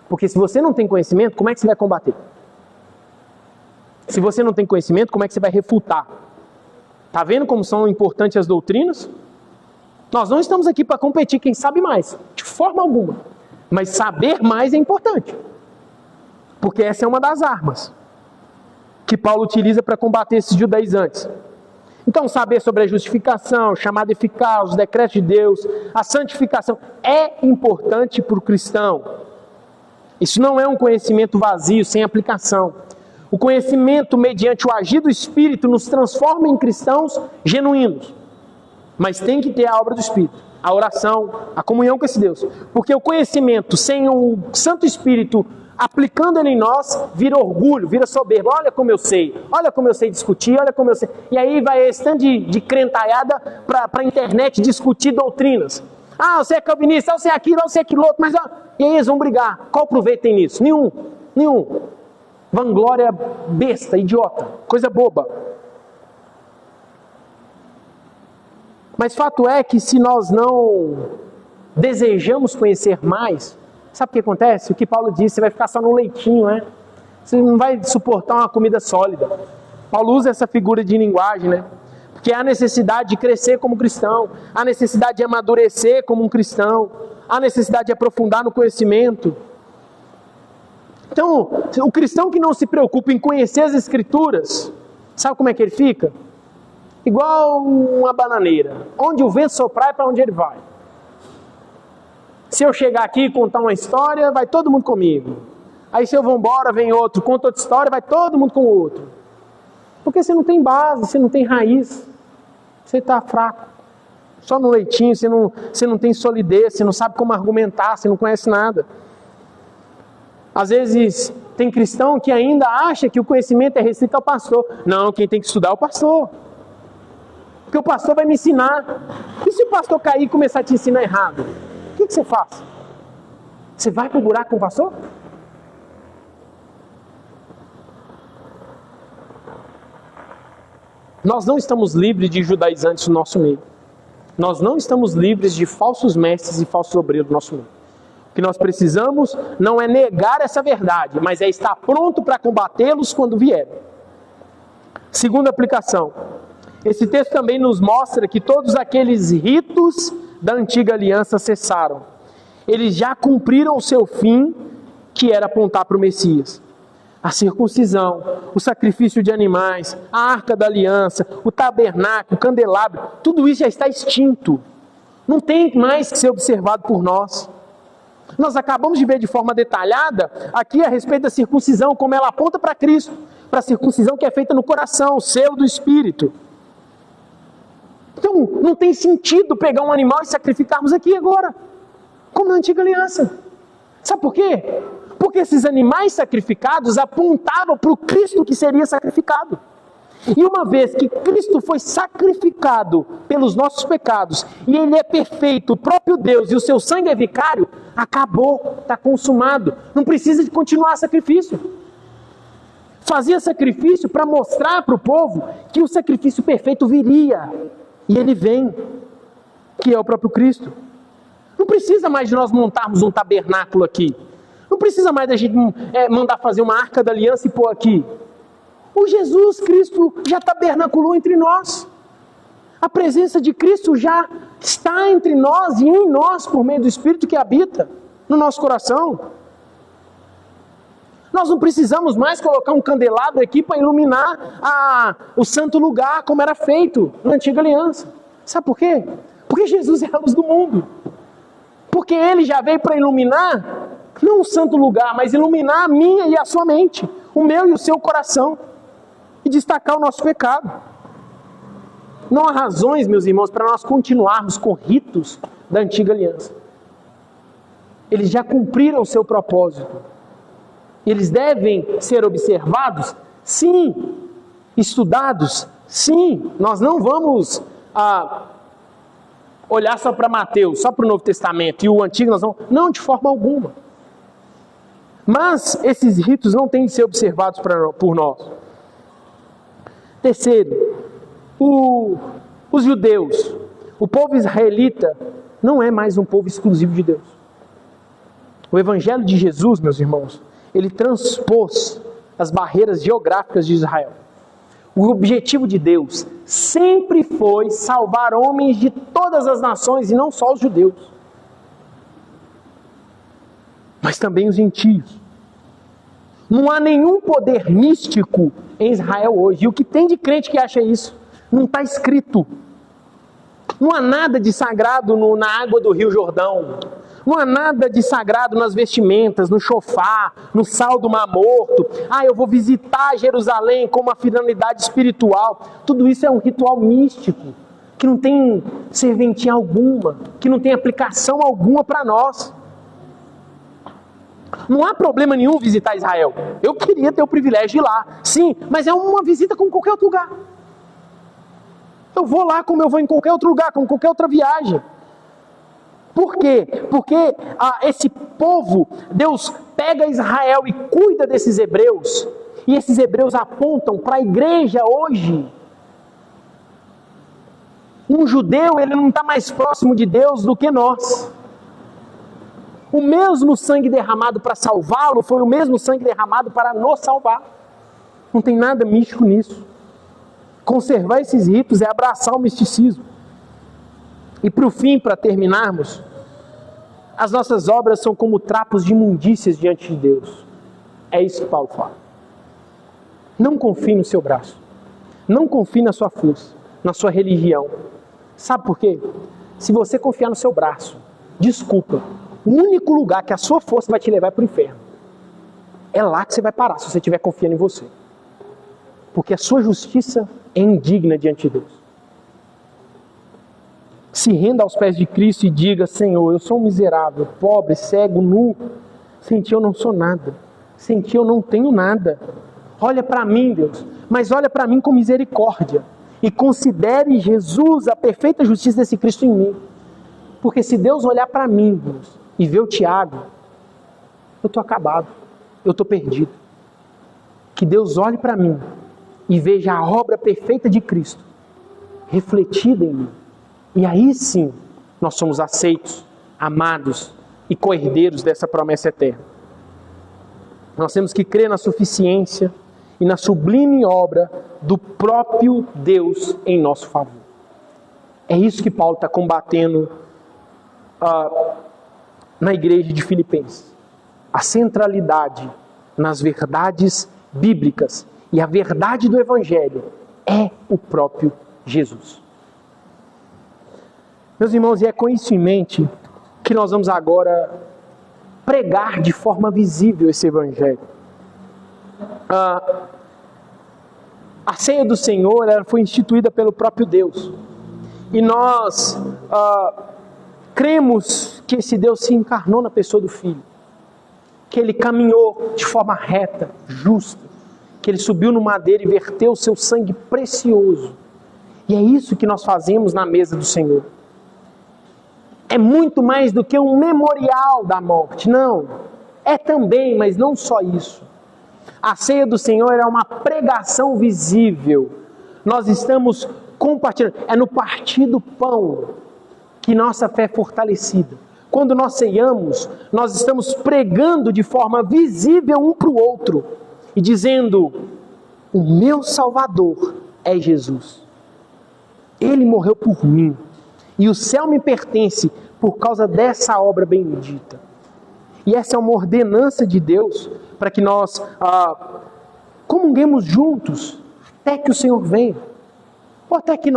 Speaker 4: Porque se você não tem conhecimento, como é que você vai combater? Se você não tem conhecimento, como é que você vai refutar? Está vendo como são importantes as doutrinas? Nós não estamos aqui para competir quem sabe mais, de forma alguma. Mas saber mais é importante. Porque essa é uma das armas que Paulo utiliza para combater esses judaizantes. Então, saber sobre a justificação, chamada eficaz, os decretos de Deus, a santificação, é importante para o cristão. Isso não é um conhecimento vazio, sem aplicação. O conhecimento mediante o agir do Espírito nos transforma em cristãos genuínos. Mas tem que ter a obra do Espírito, a oração, a comunhão com esse Deus. Porque o conhecimento sem o Santo Espírito aplicando ele em nós, vira orgulho, vira soberba. Olha como eu sei discutir, olha como eu sei. E aí vai esse tanto de crentaiada para a internet discutir doutrinas. Ah, você é calvinista, você é aquilo, você é aquilo outro, mas... E aí eles vão brigar. Qual proveito tem nisso? Nenhum. Vanglória besta, idiota, coisa boba. Mas fato é que se nós não desejamos conhecer mais, sabe o que acontece? O que Paulo disse, você vai ficar só no leitinho, né? Você não vai suportar uma comida sólida. Paulo usa essa figura de linguagem, né? Porque há necessidade de crescer como cristão, há necessidade de amadurecer como um cristão, há necessidade de aprofundar no conhecimento. Então, o cristão que não se preocupa em conhecer as Escrituras, sabe como é que ele fica? Igual uma bananeira. Onde o vento soprar é para onde ele vai. Se eu chegar aqui e contar uma história, vai todo mundo comigo. Aí se eu vou embora, vem outro, conta outra história, vai todo mundo com o outro. Porque você não tem base, você não tem raiz. Você está fraco. Só no leitinho, você não tem solidez, você não sabe como argumentar, você não conhece nada. Às vezes tem cristão que ainda acha que o conhecimento é restrito ao pastor. Não, quem tem que estudar é o pastor. Porque o pastor vai me ensinar. E se o pastor cair e começar a te ensinar errado? O que você faz? Você vai para o buraco com o pastor? Nós não estamos livres de judaizantes no nosso meio. Nós não estamos livres de falsos mestres e falsos obreiros no nosso meio. O que nós precisamos não é negar essa verdade, mas é estar pronto para combatê-los quando vierem. Segunda aplicação. Esse texto também nos mostra que todos aqueles ritos da antiga aliança cessaram. Eles já cumpriram o seu fim, que era apontar para o Messias. A circuncisão, o sacrifício de animais, a arca da aliança, o tabernáculo, o candelabro, tudo isso já está extinto. Não tem mais que ser observado por nós. Nós acabamos de ver de forma detalhada aqui a respeito da circuncisão, como ela aponta para Cristo, para a circuncisão que é feita no coração, o selo do Espírito. Então, não tem sentido pegar um animal e sacrificarmos aqui agora, como na antiga aliança. Sabe por quê? Porque esses animais sacrificados apontavam para o Cristo que seria sacrificado. E uma vez que Cristo foi sacrificado pelos nossos pecados, e Ele é perfeito, o próprio Deus, e o seu sangue é vicário, acabou, está consumado. Não precisa de continuar sacrifício. Fazia sacrifício para mostrar para o povo que o sacrifício perfeito viria. E ele vem, que é o próprio Cristo. Não precisa mais de nós montarmos um tabernáculo aqui. Não precisa mais da gente mandar fazer uma arca da aliança e pôr aqui. O Jesus Cristo já tabernaculou entre nós. A presença de Cristo já está entre nós e em nós por meio do Espírito que habita no nosso coração. Nós não precisamos mais colocar um candelabro aqui para iluminar o santo lugar como era feito na antiga aliança. Sabe por quê? Porque Jesus é a luz do mundo. Porque Ele já veio para iluminar, não um santo lugar, mas iluminar a minha e a sua mente, o meu e o seu coração, e destacar o nosso pecado. Não há razões, meus irmãos, para nós continuarmos com ritos da antiga aliança. Eles já cumpriram o seu propósito. Eles devem ser observados? Sim. Estudados? Sim. Nós não vamos olhar só para Mateus, só para o Novo Testamento, e o Antigo nós vamos... Não, de forma alguma. Mas esses ritos não têm de ser observados por nós. Terceiro, os judeus, o povo israelita, não é mais um povo exclusivo de Deus. O Evangelho de Jesus, meus irmãos, ele transpôs as barreiras geográficas de Israel. O objetivo de Deus sempre foi salvar homens de todas as nações e não só os judeus, mas também os gentios. Não há nenhum poder místico em Israel hoje. E o que tem de crente que acha isso? Não está escrito. Não há nada de sagrado na água do Rio Jordão. Não há nada de sagrado nas vestimentas, no chofar, no sal do Mar Morto. Eu vou visitar Jerusalém com uma finalidade espiritual. Tudo isso é um ritual místico, que não tem serventia alguma, que não tem aplicação alguma para nós. Não há problema nenhum visitar Israel. Eu queria ter o privilégio de ir lá. Sim, mas é uma visita como qualquer outro lugar. Eu vou lá como eu vou em qualquer outro lugar, como qualquer outra viagem. Por quê? Porque esse povo, Deus pega Israel e cuida desses hebreus. E esses hebreus apontam para a igreja hoje. Um judeu, ele não está mais próximo de Deus do que nós. O mesmo sangue derramado para salvá-lo foi o mesmo sangue derramado para nos salvar. Não tem nada místico nisso. Conservar esses ritos é abraçar o misticismo. E para o fim, para terminarmos, as nossas obras são como trapos de imundícias diante de Deus. É isso que Paulo fala. Não confie no seu braço. Não confie na sua força, na sua religião. Sabe por quê? Se você confiar no seu braço, desculpa, o único lugar que a sua força vai te levar é para o inferno. É lá que você vai parar, se você estiver confiando em você. Porque a sua justiça é indigna diante de Deus. Se renda aos pés de Cristo e diga: Senhor, eu sou um miserável, pobre, cego, nu. Sem ti eu não sou nada. Sem ti eu não tenho nada. Olha para mim, Deus, mas olha para mim com misericórdia. E considere Jesus, a perfeita justiça desse Cristo em mim. Porque se Deus olhar para mim, Deus, e ver o Tiago, eu estou acabado, eu estou perdido. Que Deus olhe para mim e veja a obra perfeita de Cristo refletida em mim. E aí sim, nós somos aceitos, amados e co-herdeiros dessa promessa eterna. Nós temos que crer na suficiência e na sublime obra do próprio Deus em nosso favor. É isso que Paulo está combatendo na igreja de Filipenses. A centralidade nas verdades bíblicas e a verdade do Evangelho é o próprio Jesus. Meus irmãos, e é com isso em mente que nós vamos agora pregar de forma visível esse Evangelho. A ceia do Senhor, ela foi instituída pelo próprio Deus. E nós cremos que esse Deus se encarnou na pessoa do Filho. Que Ele caminhou de forma reta, justa. Que Ele subiu no madeiro e verteu o seu sangue precioso. E é isso que nós fazemos na mesa do Senhor. É muito mais do que um memorial da morte. Não. É também, mas não só isso. A ceia do Senhor é uma pregação visível. Nós estamos compartilhando. É no partir do pão que nossa fé é fortalecida. Quando nós ceiamos, nós estamos pregando de forma visível um para o outro. E dizendo, o meu Salvador é Jesus. Ele morreu por mim. E o céu me pertence por causa dessa obra bendita. E essa é uma ordenança de Deus para que nós comunguemos juntos até que o Senhor venha. Ou até que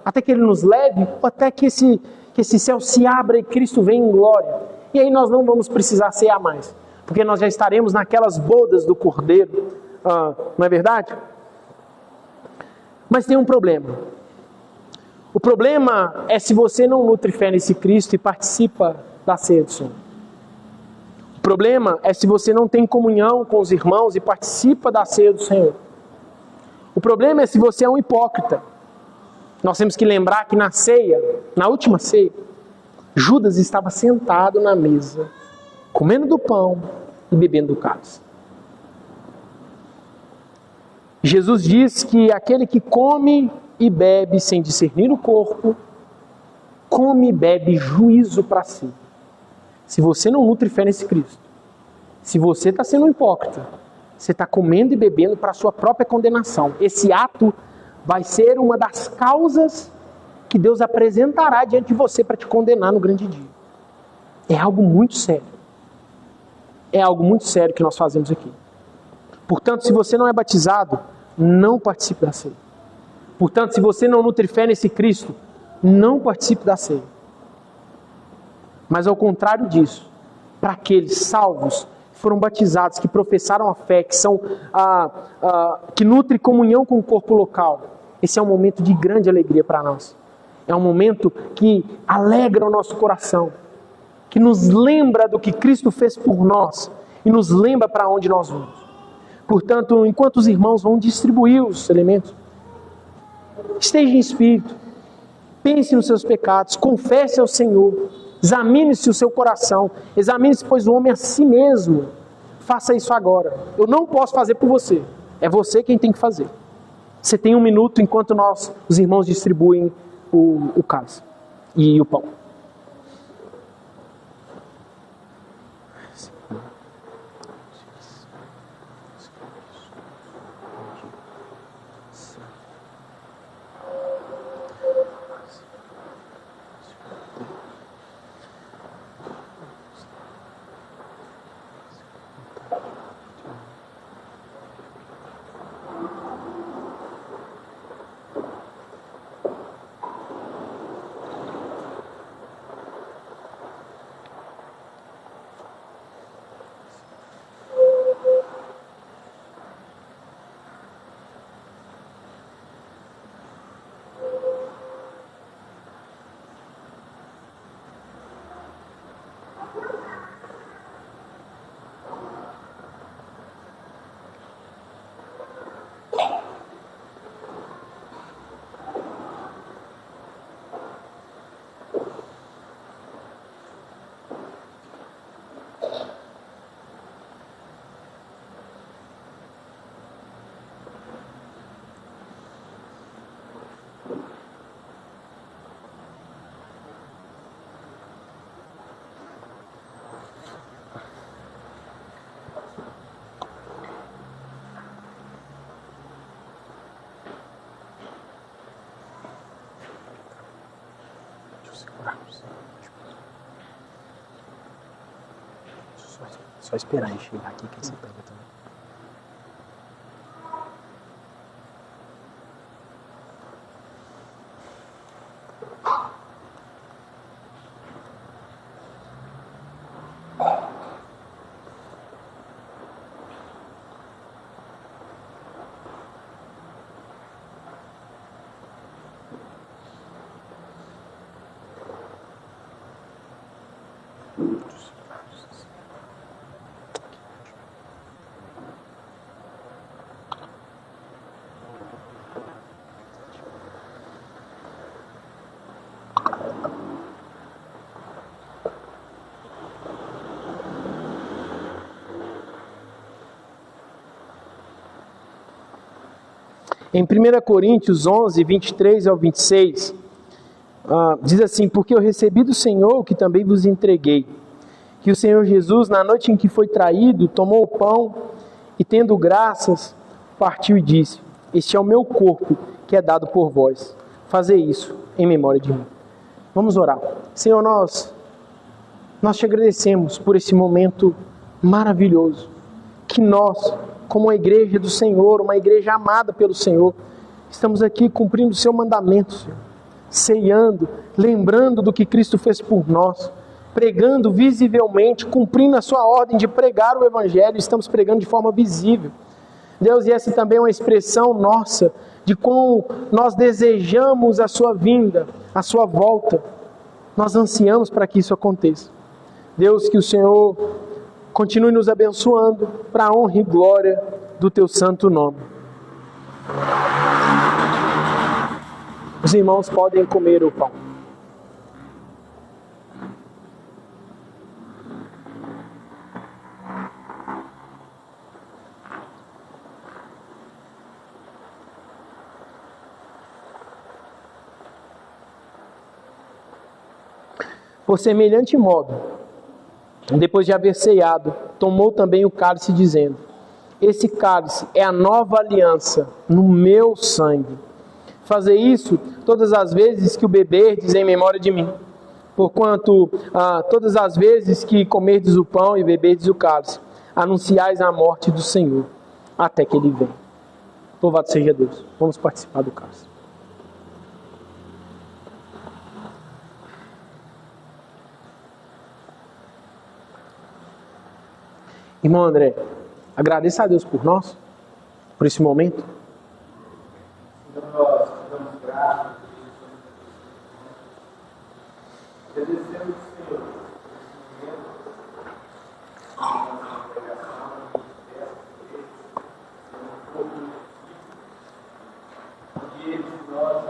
Speaker 4: até que Ele nos leve, ou até que esse céu se abra e Cristo venha em glória. E aí nós não vamos precisar cear mais, porque nós já estaremos naquelas bodas do Cordeiro, não é verdade? Mas tem um problema. O problema é se você não nutre fé nesse Cristo e participa da ceia do Senhor. O problema é se você não tem comunhão com os irmãos e participa da ceia do Senhor. O problema é se você é um hipócrita. Nós temos que lembrar que na ceia, na última ceia, Judas estava sentado na mesa, comendo do pão e bebendo do cálice. Jesus diz que aquele que come e bebe sem discernir o corpo, come e bebe juízo para si. Se você não nutre fé nesse Cristo, se você está sendo um hipócrita, você está comendo e bebendo para a sua própria condenação. Esse ato vai ser uma das causas que Deus apresentará diante de você para te condenar no grande dia. É algo muito sério. É algo muito sério que nós fazemos aqui. Portanto, se você não é batizado, não participe da ceia. Portanto, se você não nutre fé nesse Cristo, não participe da ceia. Mas ao contrário disso, para aqueles salvos, que foram batizados, que professaram a fé, que são que nutrem comunhão com o corpo local, esse é um momento de grande alegria para nós. É um momento que alegra o nosso coração, que nos lembra do que Cristo fez por nós e nos lembra para onde nós vamos. Portanto, enquanto os irmãos vão distribuir os elementos, esteja em espírito, pense nos seus pecados, confesse ao Senhor, examine-se o seu coração, examine-se, pois o homem a si mesmo. Faça isso agora. Eu não posso fazer por você, é você quem tem que fazer. Você tem 1 minuto enquanto os irmãos distribuem o cálice e o pão. Só esperar ele chegar aqui que você pega também. Em 1 Coríntios 11, 23 ao 26, diz assim: porque eu recebi do Senhor o que também vos entreguei, que o Senhor Jesus, na noite em que foi traído, tomou o pão e, tendo graças, partiu e disse: este é o meu corpo, que é dado por vós. Fazei isso em memória de mim. Vamos orar. Senhor, nós te agradecemos por esse momento maravilhoso, que nós, como a igreja do Senhor, uma igreja amada pelo Senhor, estamos aqui cumprindo o seu mandamento, Senhor, ceando, lembrando do que Cristo fez por nós, pregando visivelmente, cumprindo a sua ordem de pregar o Evangelho, estamos pregando de forma visível. Deus, e essa também é uma expressão nossa, de como nós desejamos a sua vinda, a sua volta, nós ansiamos para que isso aconteça. Deus, que o Senhor continue nos abençoando para a honra e glória do teu santo nome. Os irmãos podem comer o pão. Por semelhante modo, depois de haver ceado, tomou também o cálice, dizendo: esse cálice é a nova aliança no meu sangue. Fazei isso todas as vezes que o beberdes em memória de mim. Porquanto todas as vezes que comerdes o pão e beberdes o cálice, anunciais a morte do Senhor, até que Ele venha. Louvado seja Deus. Vamos participar do cálice. Irmão André, agradeça a Deus por nós, por esse momento.
Speaker 3: Nós damos graças, agradecemos ao Senhor por esse momento, a nossa pregação, e eles nós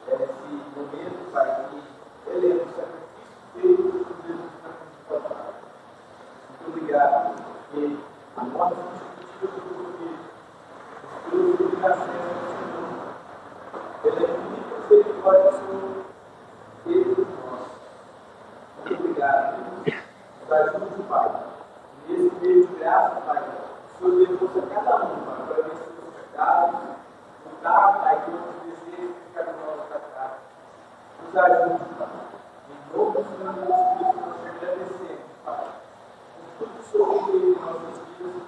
Speaker 3: esse momento, Pai, que ele é o sacrifício feito por Jesus. Muito obrigado, porque a nossa justiça por Deus, Deus de acesso ao Senhor, ele é muito misericórdia sobre ele e nós. Muito obrigado, nos ajude, Pai, nesse meio de graça, Pai, o Senhor dê força a cada um, Pai, para vencer os pecados, mudar, Pai, que não deseja ficar no nosso pecado. Nos ajude, Pai, em nome do Senhor Jesus Cristo, nós te agradecemos, Pai. Tudo que o Senhor fez em nossas vidas,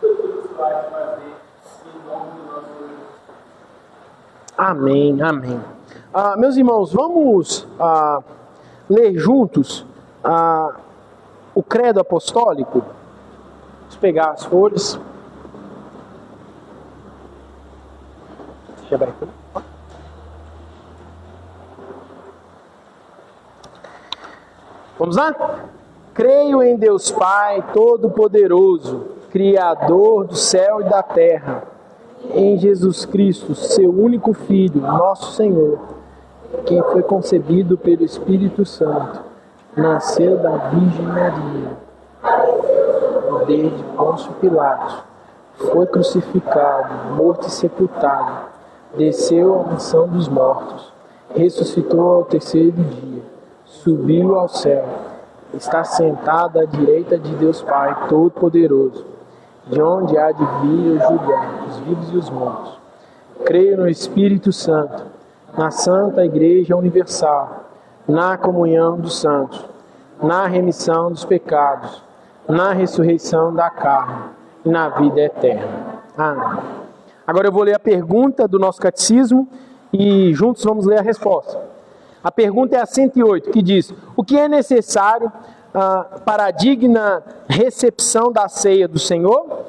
Speaker 3: tudo que o Senhor vai fazer, em nome do nosso Senhor Jesus.
Speaker 4: Amém, amém. Meus irmãos, vamos ler juntos o credo apostólico. Vamos pegar as folhas. Vamos lá? Creio em Deus Pai Todo-Poderoso, Criador do céu e da terra, em Jesus Cristo, seu único Filho, nosso Senhor, quem foi concebido pelo Espírito Santo, nasceu da Virgem Maria, desde Pôncio Pilatos, foi crucificado, morto e sepultado, desceu à mansão dos mortos, ressuscitou ao terceiro dia, subiu ao céu, está sentado à direita de Deus Pai Todo-Poderoso, de onde há de vir julgar os vivos e os mortos. Creio no Espírito Santo, na Santa Igreja Universal, na comunhão dos santos, na remissão dos pecados, na ressurreição da carne e na vida eterna. Amém. Agora eu vou ler a pergunta do nosso catecismo e juntos vamos ler a resposta. A pergunta é a 108, que diz: o que é necessário para a digna recepção da ceia do Senhor?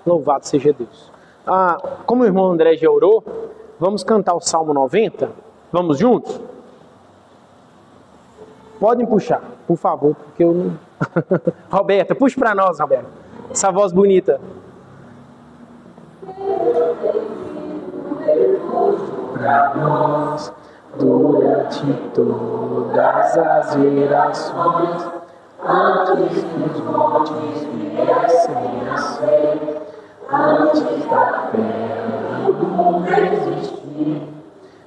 Speaker 4: Louvado seja Deus. Como o irmão André já orou, vamos cantar o Salmo 90? Vamos juntos? Podem puxar, por favor, porque eu não... Roberta, puxa para nós, Roberta. Essa voz bonita. Para nós, durante todas as gerações, antes que os montes viessem a ser, antes da terra não existir,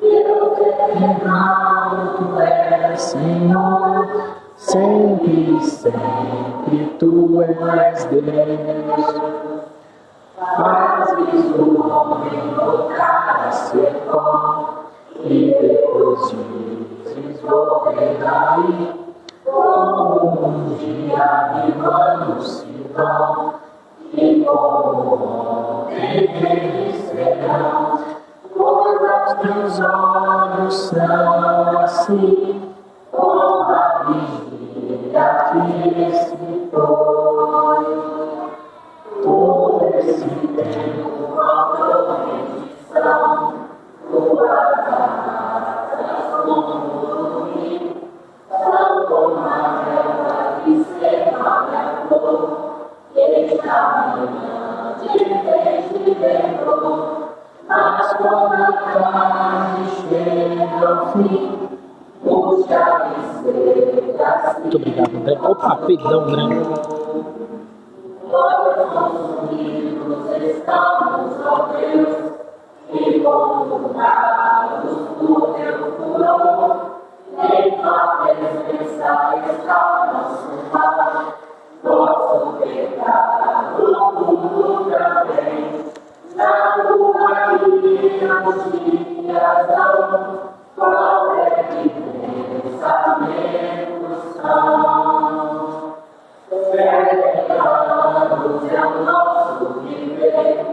Speaker 4: legal tu és, Senhor, sempre, sempre tu és Deus. Fazes o homem voltar a ser pó, e depois dizes voltei daí, como um dia de anos se vão, e como ontem serão, pois os teus olhos são assim, como a vigília que se foi. Todo esse tempo, falta bendição, tua casa como ruim, são como a relva que seca a flor, que está manhã de vez de levou, mas quando a tarde chega ao fim, puxa e seca. Muito obrigado, André. Opa, perdão, André. Unidos estamos, ó Deus, e conjugados no teu furor, em tua presença está nosso mal, nosso pecado tudo também, na tua vida os dias dão, qual é que pensamentos são. Celebrados é o nosso viver,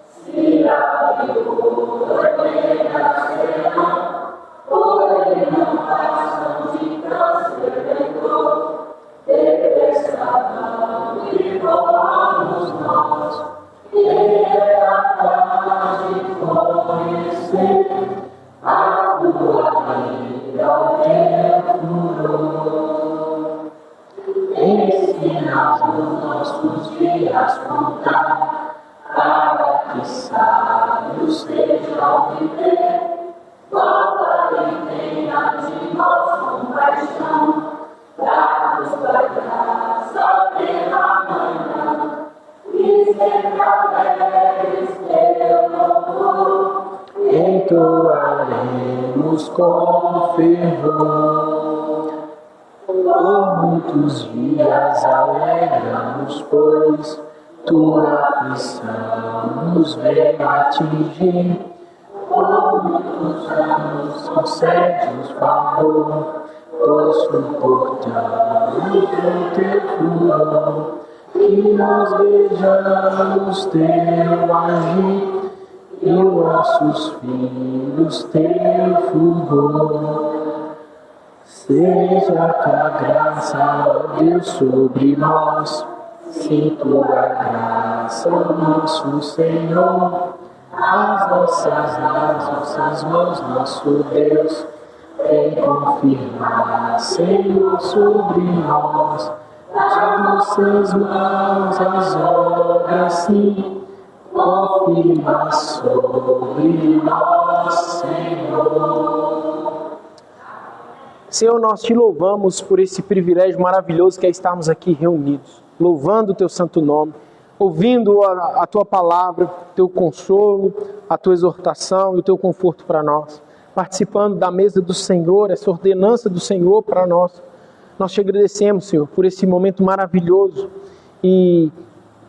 Speaker 4: se abriu ordenas serão, porém não passam de transcendedor, depressa e vamos nós, que é capaz de conhecer a tua vida, o teu furor. Ensina-nos nos nossos dias contar, para que sábios sejam viver. Volta e tenha de nós compaixão, para nos dar graça pela manhã, e sempre alegres teu louvor, entoaremos com fervor. Por muitos dias alegramos, pois tua aflição nos veio atingir. Por muitos anos concede-nos favor, pois suportamos o teu furor. Que nós vejamos teu agir e nossos filhos teu fulgor. Seja a tua graça, ó Deus, sobre nós, sem tua graça, nosso Senhor, as nossas mãos, nosso Deus, vem confirmar, Senhor, sobre nós, de nossas mãos as obras, sim, confirma sobre nós, Senhor. Senhor, nós te louvamos por esse privilégio maravilhoso que é estarmos aqui reunidos, louvando o teu santo nome, ouvindo a tua palavra, o teu consolo, a tua exortação e o teu conforto para nós, participando da mesa do Senhor, essa ordenança do Senhor para nós. Nós te agradecemos, Senhor, por esse momento maravilhoso, e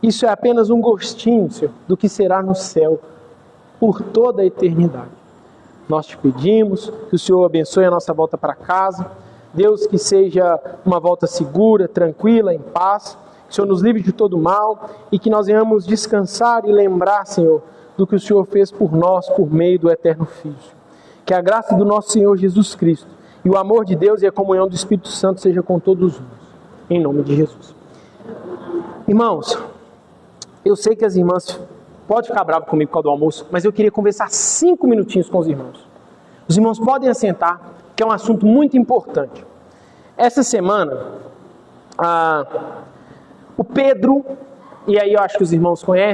Speaker 4: isso é apenas um gostinho, Senhor, do que será no céu por toda a eternidade. Nós te pedimos que o Senhor abençoe a nossa volta para casa. Deus, que seja uma volta segura, tranquila, em paz. Que o Senhor nos livre de todo mal e que nós venhamos descansar e lembrar, Senhor, do que o Senhor fez por nós por meio do eterno Filho. Que a graça do nosso Senhor Jesus Cristo e o amor de Deus e a comunhão do Espírito Santo seja com todos nós. Em nome de Jesus. Irmãos, eu sei que as irmãs podem ficar bravas comigo por causa do almoço, mas eu queria conversar 5 minutinhos com os irmãos. Os irmãos podem assentar, que é um assunto muito importante. Essa semana, o Pedro, e aí eu acho que os irmãos conhecem,